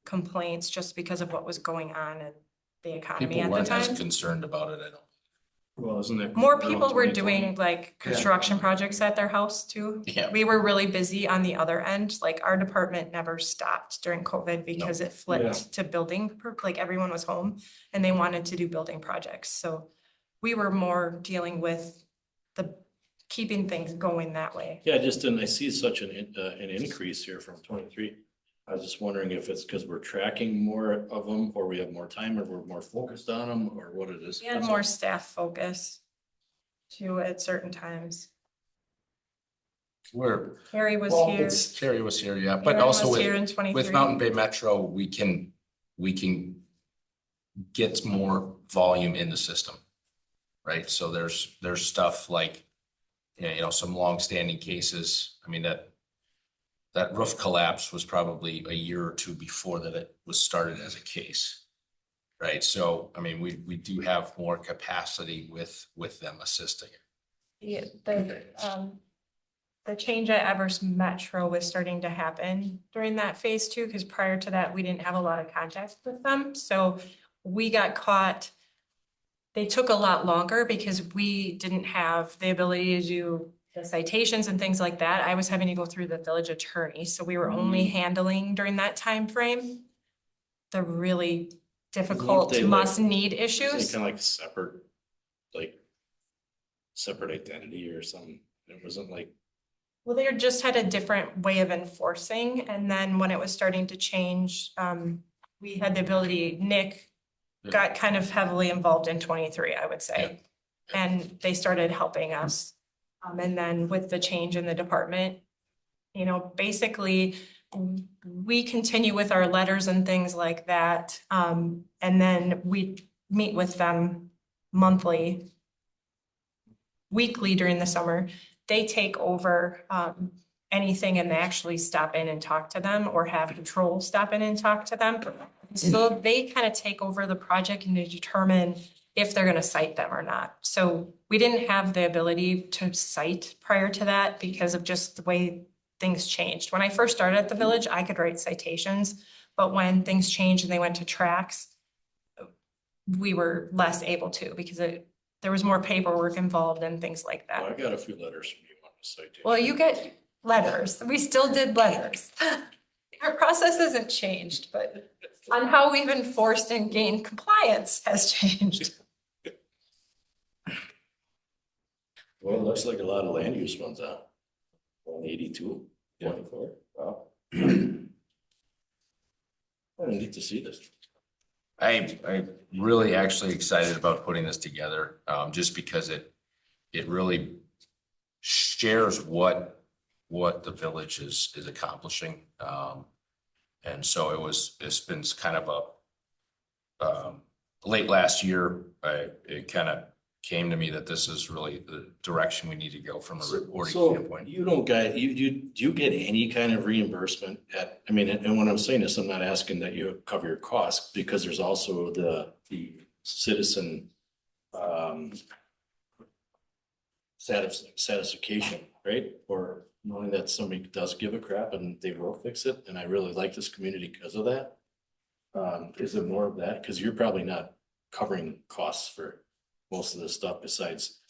complaints just because of what was going on in the economy
People
at the
weren't as
time.
concerned about it, I don't.
Well, isn't it?
More
around
people were
2020?
doing like construction projects at their house too.
Yeah.
We were really busy on the other end, like our department never stopped during COVID because it flipped to building, like everyone was home and they wanted to do building projects. So we were more dealing with keeping things going that way.
Yeah, just didn't, I see such an increase here from 23. I was just wondering if it's because we're tracking more of them, or we have more time, or we're more focused on them, or what it is.
We had more staff focus too at certain times. Carrie was here.
Carrie was here, yeah, but
Aaron
also
was
with,
here in 23.
with Mountain Bay Metro, we can get more volume in the system. Right, so there's stuff like, some longstanding cases. I mean, that roof collapse was probably a year or two before that it was started as a case. Right, so, I mean, we do have more capacity with them assisting.
Yeah, the change at Everest Metro was starting to happen during that phase 2, because prior to that, we didn't have a lot of contact with them. So we got caught. They took a lot longer because we didn't have the ability to do the citations and things like that. I was having to go through the village attorney. So we were only handling during that time frame the really difficult
they,
must-need
It's
issues.
kind of like separate identity or something. It wasn't like.
Well, they just had a different way of enforcing. And then when it was starting to change, we had the ability, Nick got kind of heavily involved in 23, I would say. And they started helping us. And then with the change in the department, basically we continue with our letters and things like that. And then we meet with them monthly, weekly during the summer. They take over anything and they actually stop in and talk to them, or have control stop in and talk to them. So they kind of take over the project and they determine if they're gonna cite them or not. So we didn't have the ability to cite prior to that because of just the way things changed. When I first started at the village, I could write citations, but when things changed and they went to tracks, we were less able to because there was more paperwork involved and things like
Well, I
that.
got a few letters from you on the citation.
Well, you get letters. We still did letters. Our process hasn't changed, but on how we've enforced and gained compliance has changed.
Well, it looks like a lot of land use ones out. 182, 24. Wow. I need to see this.
I'm really actually excited about putting this together, just because it really shares what the village is accomplishing. And so it's been kind of late last year, it kind of came to me that this is really the direction we need to go from a reporting standpoint.
You don't get, do you get any kind of reimbursement I mean, and when I'm saying this, I'm not asking that you cover your costs, because there's also the citizen satisfaction, right? Or knowing that somebody does give a crap and they will fix it, and I really like this community because of that. Is it more of that? Because you're probably not covering costs for most of this stuff besides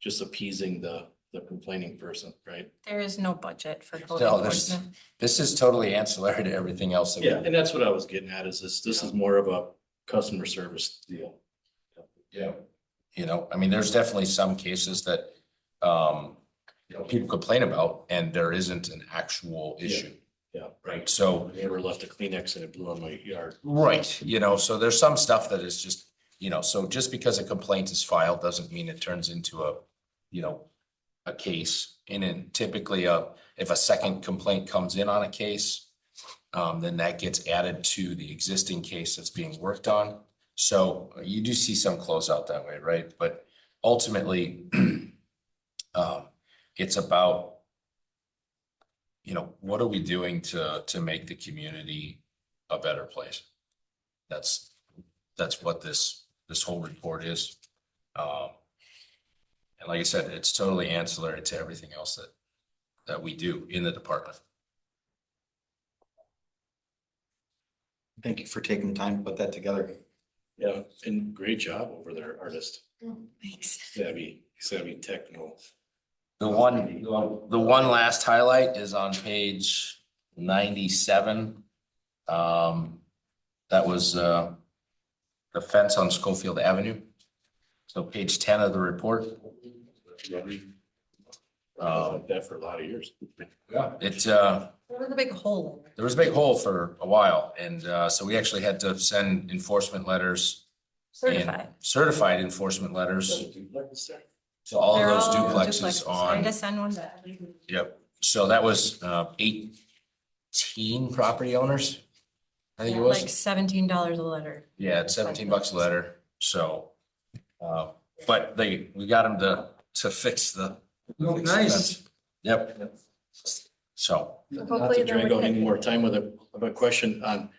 just appeasing the complaining person, right?
There is no budget for code
No,
enforcement.
this is totally ancillary to everything else.
Yeah, and that's what I was getting at, is this is more of a customer service deal.
Yeah. I mean, there's definitely some cases that, people complain about and there isn't an actual issue.
Yeah.
Right. So.
I never left a Kleenex and it blew on my yard.
Right. So there's some stuff that is just, so just because a complaint is filed doesn't mean it turns into a case. And then typically, if a second complaint comes in on a case, then that gets added to the existing case that's being worked on. So you do see some closeout that way, right? But ultimately, it's about, what are we doing to make the community a better place? That's what this whole report is. And like I said, it's totally ancillary to everything else that we do in the department.
Thank you for taking the time to put that together.
Yeah, and great job over there, artist.
Thanks.
Savvy techno.
The one last highlight is on page 97. That was the fence on Schofield Avenue. So page 10 of the report.
That for a lot of years.
Yeah.
There was a big hole.
There was a big hole for a while, and so we actually had to send enforcement letters. Certified enforcement letters to all of those duplexes
I
on.
just send one back.
Yep. So that was 18 property owners, I think it was.
Like $17 a letter.
Yeah, it's $17 a letter. So, but we got them to fix the.
Oh,
fix the
nice.
fence. Yep. So.
Not to drag out any more time with a question on,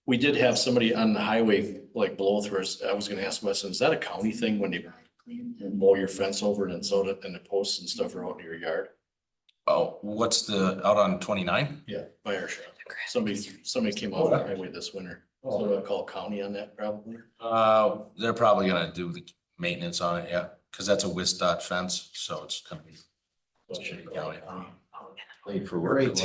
we did have somebody on the highway like blow through us. I was gonna ask Weston, is that a county thing when you mow your fence over and so that, and the posts and stuff are out in your yard?
Oh, what's out on 29?
Yeah, by our shop. Somebody came off the highway this winter. So I'll call county on that probably.
They're probably gonna do the maintenance on it, yeah, because that's a WISDOT fence, so it's gonna be.
Great.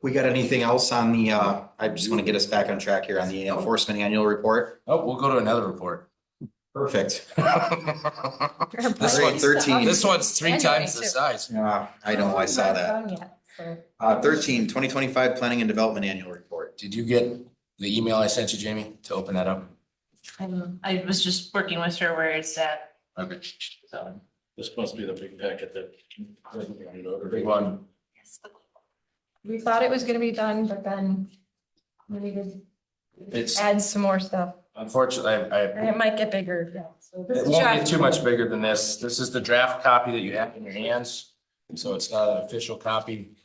We got anything else on the, I just want to get us back on track here on the enforcement annual report.
Oh, we'll go to another report.
Perfect.
This one's
13.
This one's three times the size.
I know, I saw that. 13, 2025 Planning and Development Annual Report.
Did you get the email I sent you, Jamie, to open that up?
I was just working with her where it's at,
Okay.
so.
This must be the big packet that.
The big one.
We thought it was gonna be done, but then we needed
It's
to add some more stuff.
unfortunately,
And it might get bigger. Yeah, so this
it
is
won't get
draft.
too much bigger than this. This is the draft copy that you have in your hands. So it's not an official copy.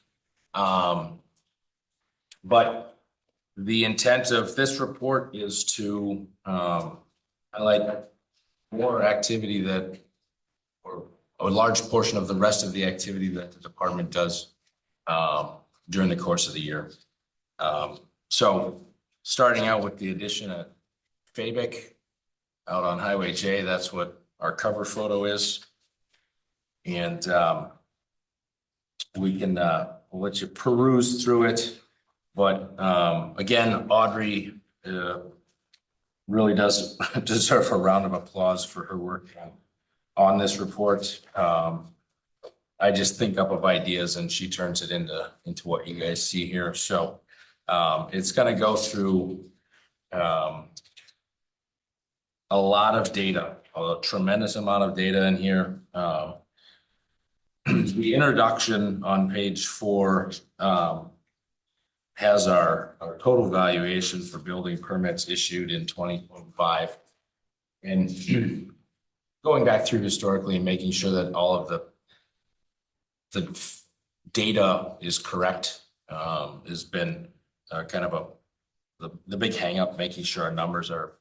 But the intent of this report is to I like more activity that, or a large portion of the rest of the activity that the department does during the course of the year. So starting out with the addition of Fabic out on Highway J, that's what our cover photo is. And we can we'll let you peruse through it. But again, Audrey really does deserve a round of applause for her work on this report. I just think up of ideas and she turns it into what you guys see here. So it's going to go through a lot of data, a tremendous amount of data in here. The introduction on page 4 has our total valuation for building permits issued in 2025. And going back through historically and making sure that all of the data is correct has been kind of the big hang up, making sure our numbers are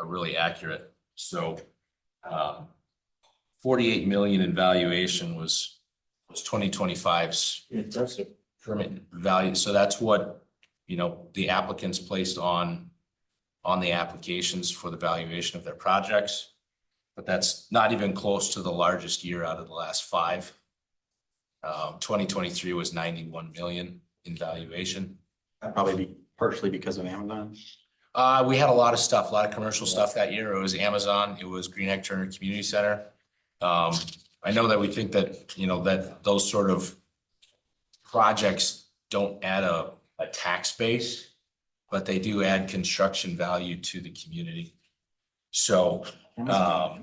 really accurate. So 48 million in valuation was 2025's permit value. So that's what, you know, the applicants placed on the applications for the valuation of their projects. But that's not even close to the largest year out of the last 5. 2023 was 91 million in valuation.
That'd probably be partially because of Amazon.
We had a lot of stuff, a lot of commercial stuff that year. It was Amazon, it was Green Egg Turner Community Center. I know that we think that, you know, that those sort of projects don't add a tax base, but they do add construction value to the community. So,
That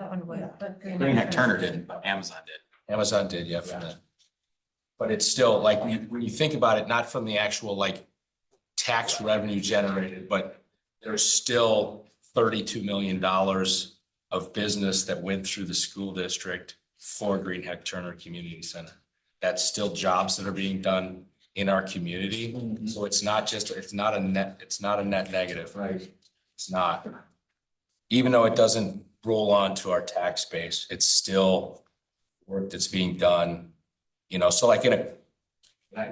one would.
Green Egg Turner didn't, but Amazon did.
Amazon did, yeah, for that. But it's still like, when you think about it, not from the actual like tax revenue generated, but there's still $32 million of business that went through the school district for Green Egg Turner Community Center. That's still jobs that are being done in our community. So it's not a net negative. Right. It's not. Even though it doesn't roll on to our tax base, it's still work that's being done, you know. So like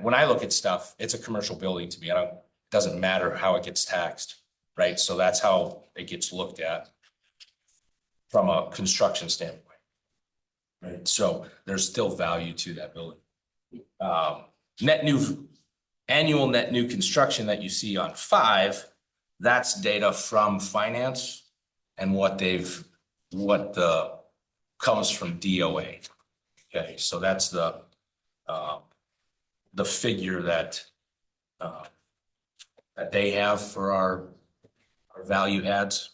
when I look at stuff, it's a commercial building to me. It doesn't matter how it gets taxed, right? So that's how it gets looked at from a construction standpoint, right? So there's still value to that building. Annual net new construction that you see on 5, that's data from finance and what comes from DOA. Okay, so that's the figure that they have for our value adds.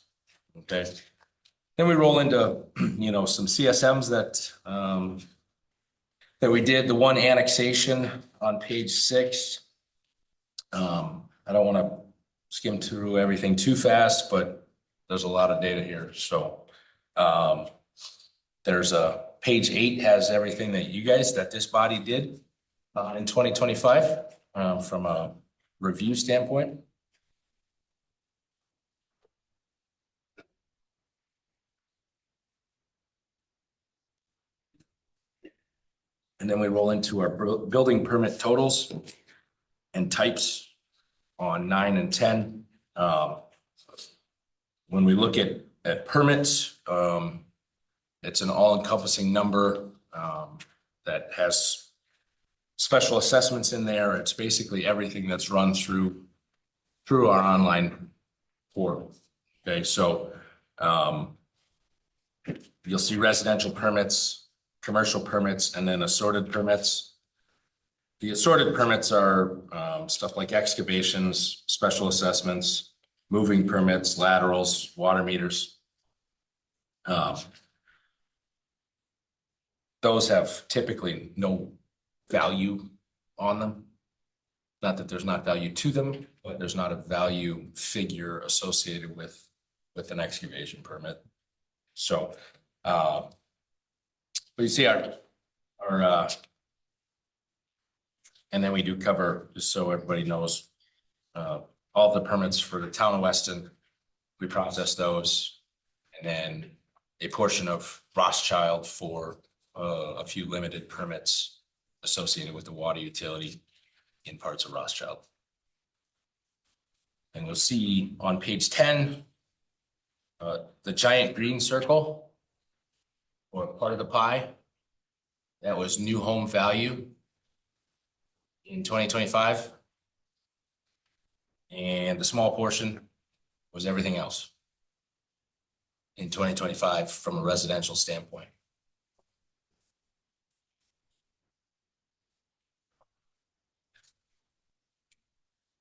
Okay, then we roll into you know, some CSMs that we did. The one annexation on page 6. I don't want to skim through everything too fast, but there's a lot of data here. So there's page 8 has everything that this body did in 2025 from a review standpoint. And then we roll into our building permit totals and types on 9 and 10. When we look at permits, it's an all-encompassing number that has special assessments in there. It's basically everything that's run through our online portal. Okay, so you'll see residential permits, commercial permits, and then assorted permits. The assorted permits are stuff like excavations, special assessments, moving permits, laterals, water meters. Those have typically no value on them. Not that there's not value to them, but there's not a value figure associated with an excavation permit. So, but you see our and then we do cover, just so everybody knows, all the permits for the town of Weston we process those. And then a portion of Rothschild for a few limited permits associated with the water utility in parts of Rothschild. And you'll see on page 10, the giant green circle or part of the pie, that was new home value in 2025. And the small portion was everything else in 2025 from a residential standpoint.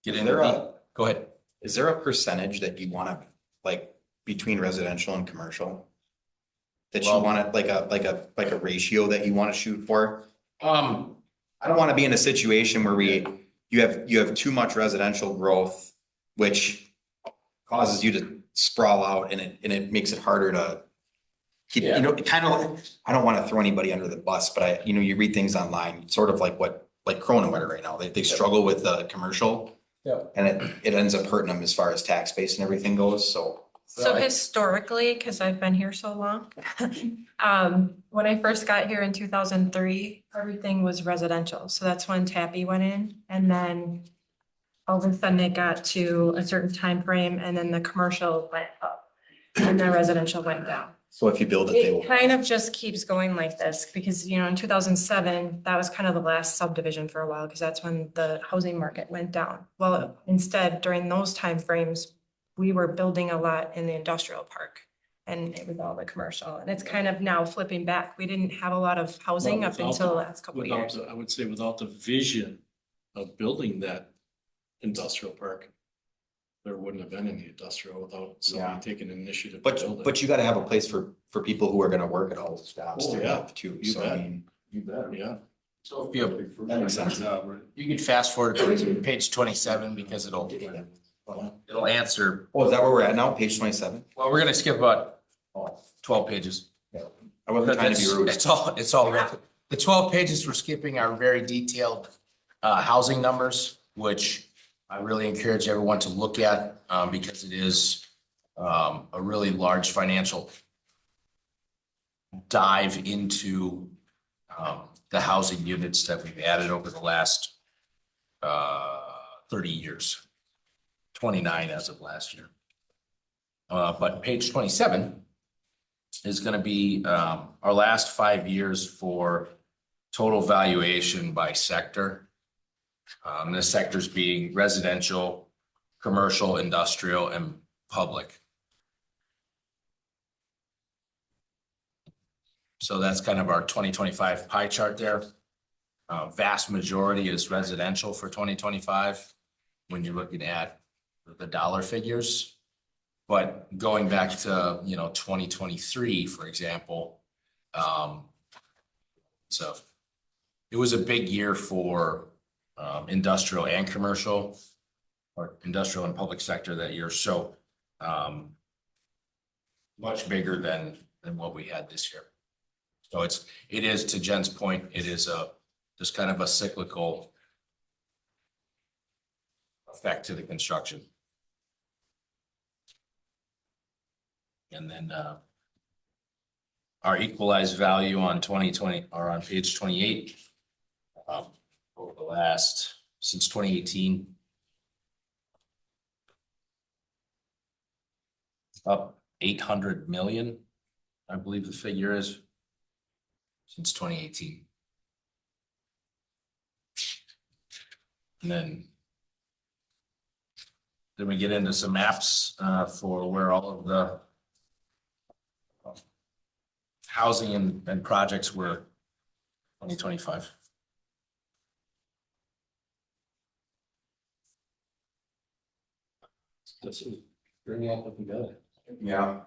Get into go ahead.
Is there a percentage that you want to, like, between residential and commercial? That you want to, like a ratio that you want to shoot for? I don't want to be in a situation where you have too much residential growth, which causes you to sprawl out and it makes it harder to keep, you know, kind of, I don't want to throw anybody under the bus, but you read things online, sort of like Croninwetter right now, they struggle with the commercial.
Yeah.
And it ends up hurting them as far as tax base and everything goes, so.
So historically, because I've been here so long, when I first got here in 2003, everything was residential. So that's when Tappy went in, and then all of a sudden it got to a certain time frame, and then the commercial went up, and the residential went down.
So if you build it, they will.
It kind of just keeps going like this because, in 2007, that was kind of the last subdivision for a while because that's when the housing market went down. Well, instead, during those timeframes, we were building a lot in the industrial park and it was all the commercial. And it's kind of now flipping back. We didn't have a lot of housing up until the last couple of years.
I would say without the vision of building that industrial park, there wouldn't have been any industrial without somebody taking initiative to build it.
But you gotta have a place for people who are gonna work at all those jobs
Oh,
to
yeah.
have too,
You
so
bet.
I mean.
You bet, yeah.
So if you,
That makes sense.
you can fast forward to page 27 because it'll answer.
Oh, is that where we're at now? Page 27?
Well, we're gonna skip about 12 pages.
I wasn't trying to be rude.
It's all, the 12 pages we're skipping are very detailed housing numbers, which I really encourage everyone to look at because it is a really large financial dive into the housing units that we've added over the last 30 years. 29 as of last year. But page 27 is going to be our last 5 years for total valuation by sector. The sectors being residential, commercial, industrial, and public. So that's kind of our 2025 pie chart there. Vast majority is residential for 2025 when you're looking at the dollar figures. But going back to, 2023, for example, so it was a big year for industrial and commercial, or industrial and public sector that year. So much bigger than what we had this year. So it is, to Jen's point, it is just kind of a cyclical effect to the construction. And then our equalized value on 2020 or on page 28 over the last, since 2018, up 800 million, I believe the figure is, since 2018. And then we get into some maps for where all of the housing and projects were 2025.
Bring it all together.
Yeah.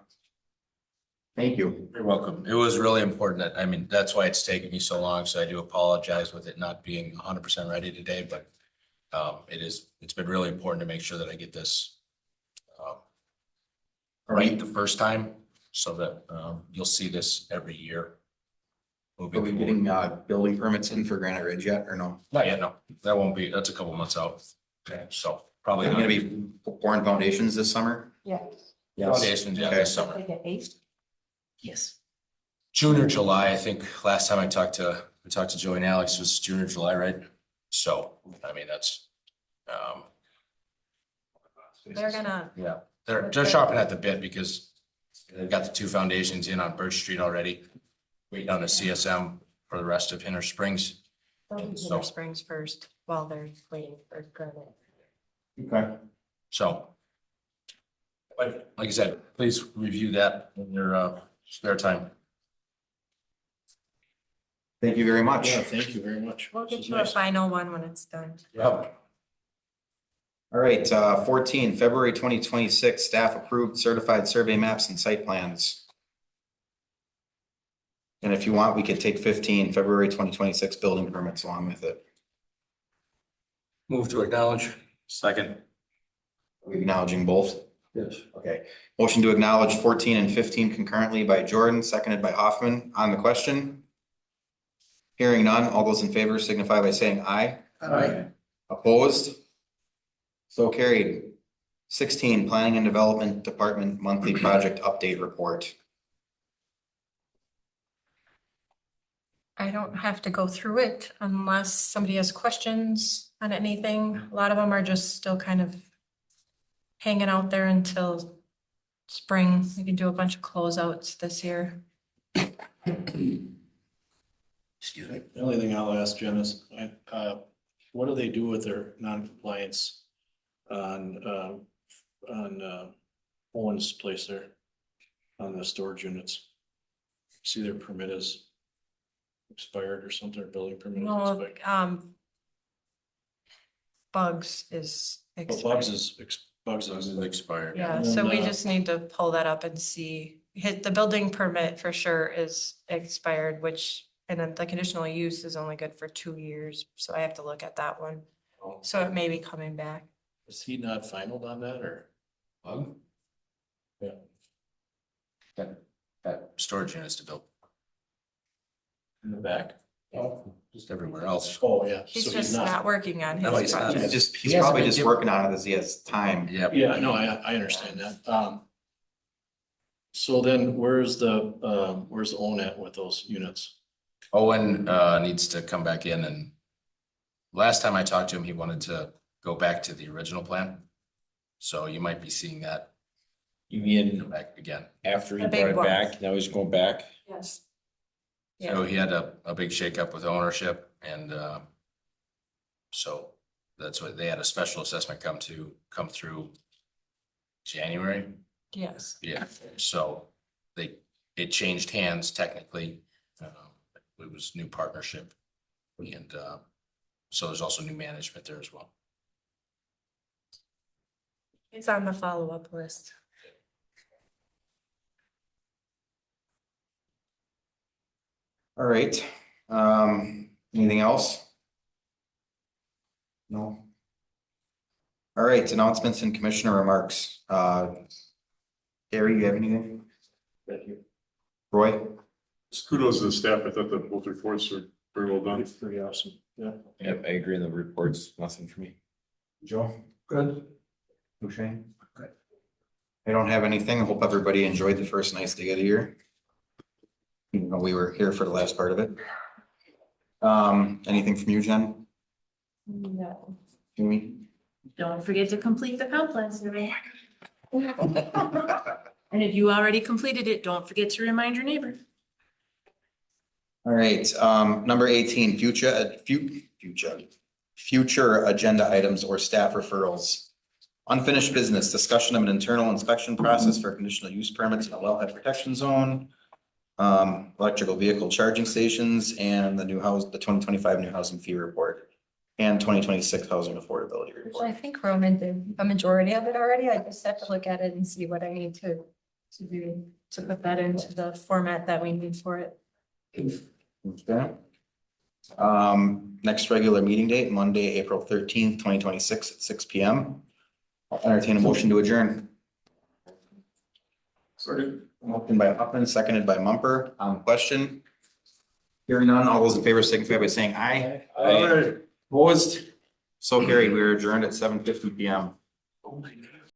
Thank you.
You're welcome. It was really important that's why it's taken me so long. So I do apologize with it not being 100% ready today, but it's been really important to make sure that I get this right the first time so that you'll see this every year.
Are we getting building permits in for Granite Ridge yet or no?
Not yet, no. That won't be, that's a couple months out. Okay, so probably
Are we gonna be pouring foundations this summer?
Yeah.
Foundations, yeah, this summer.
Yes.
June or July, I think last time I talked to Joey and Alex was June or July, right? So, I mean, that's,
They're gonna,
yeah, they're shopping at the bit because they've got the two foundations in on Birch Street already. Waiting on the CSM for the rest of Hinter Springs.
they'll do
So-
Cedar Springs first while they're waiting for granite.
Okay.
So. But like I said, please review that in your spare time.
Thank you very much.
Yeah, thank you very much.
We'll
This
get
is
you a
nice.
final one when it's done.
Yep.
All right, 14, February 2026, staff approved certified survey maps and site plans. And if you want, we could take 15, February 2026 building permits along with it.
Move to acknowledge. Second.
Are we acknowledging both?
Yes.
Okay. Motion to acknowledge 14 and 15 concurrently by Jordan, seconded by Hoffman. On the question? Hearing none, all those in favor signify by saying aye.
Aye.
Opposed? So carried. 16, Planning and Development Department Monthly Project Update Report.
I don't have to go through it unless somebody has questions on anything. A lot of them are just still kind of hanging out there until spring. We can do a bunch of closeouts this year.
Excuse me.
The only thing I'll ask Jen is, what do they do with their non-compliance on Owen's place there? On the storage units? See their permit is expired or something, or building permit is
No,
expired.
Bugs is
Well,
expired.
Bugs is expired.
Yeah,
And
so
then,
we just need to pull that up and see. The building permit for sure is expired, which, and then the conditional use is only good for 2 years, so I have to look at that one. So it may be coming back.
Is he not finalized on that, or?
Bug?
Yeah.
That storage units to build.
In the back?
Just everywhere else.
Oh, yeah.
He's
So
just not working on
No,
his
he's not.
project.
He's
He hasn't
probably
been
just
given-
working on it as he has time.
Yep.
Yeah, no, I understand that. So then where's the Owen at with those units?
Owen needs to come back in, and last time I talked to him, he wanted to go back to the original plan. So you might be seeing that
You mean
back again.
after he
The
brought
big
it
ones.
back, now he's going back?
Yes.
So he had a big shakeup with ownership, and so that's what they had a special assessment come through January.
Yes.
Yeah, so it changed hands technically. It was new partnership, and so there's also new management there as well.
It's on the follow-up list.
All right. Anything else? No. All right, announcements and commissioner remarks. Gary, you have anything?
Thank you.
Roy?
Kudos to the staff. I thought that both reports are very well done.
Pretty awesome, yeah.
Yep, I agree in the reports, nothing for me.
Joe?
Good.
Shane? Good. I don't have anything. I hope everybody enjoyed the first nice day of the year. Even though we were here for the last part of it. Anything from you, Jen?
No.
Jamie?
Don't forget to complete the comp plan survey. And if you already completed it, don't forget to remind your neighbor.
All right, number 18, future agenda items or staff referrals. Unfinished business, discussion of an internal inspection process for conditional use permits in a wellhead protection zone. Electrical vehicle charging stations and the 2025 new housing fee report. And 2026 housing affordability
Which
report.
I think Roman did a majority of it already. I just have to look at it and see what I need to do to put that into the format that we need for it.
Okay. Next regular meeting date, Monday, April 13th, 2026 at 6 p.m. I'll entertain a motion to adjourn. Sorted. Motion by Huffman, seconded by Mumper. Question. Hearing none, all those in favor signify by saying aye.
Aye.
Opposed? So carried. We are adjourned at 7:50 p.m.
Oh my God.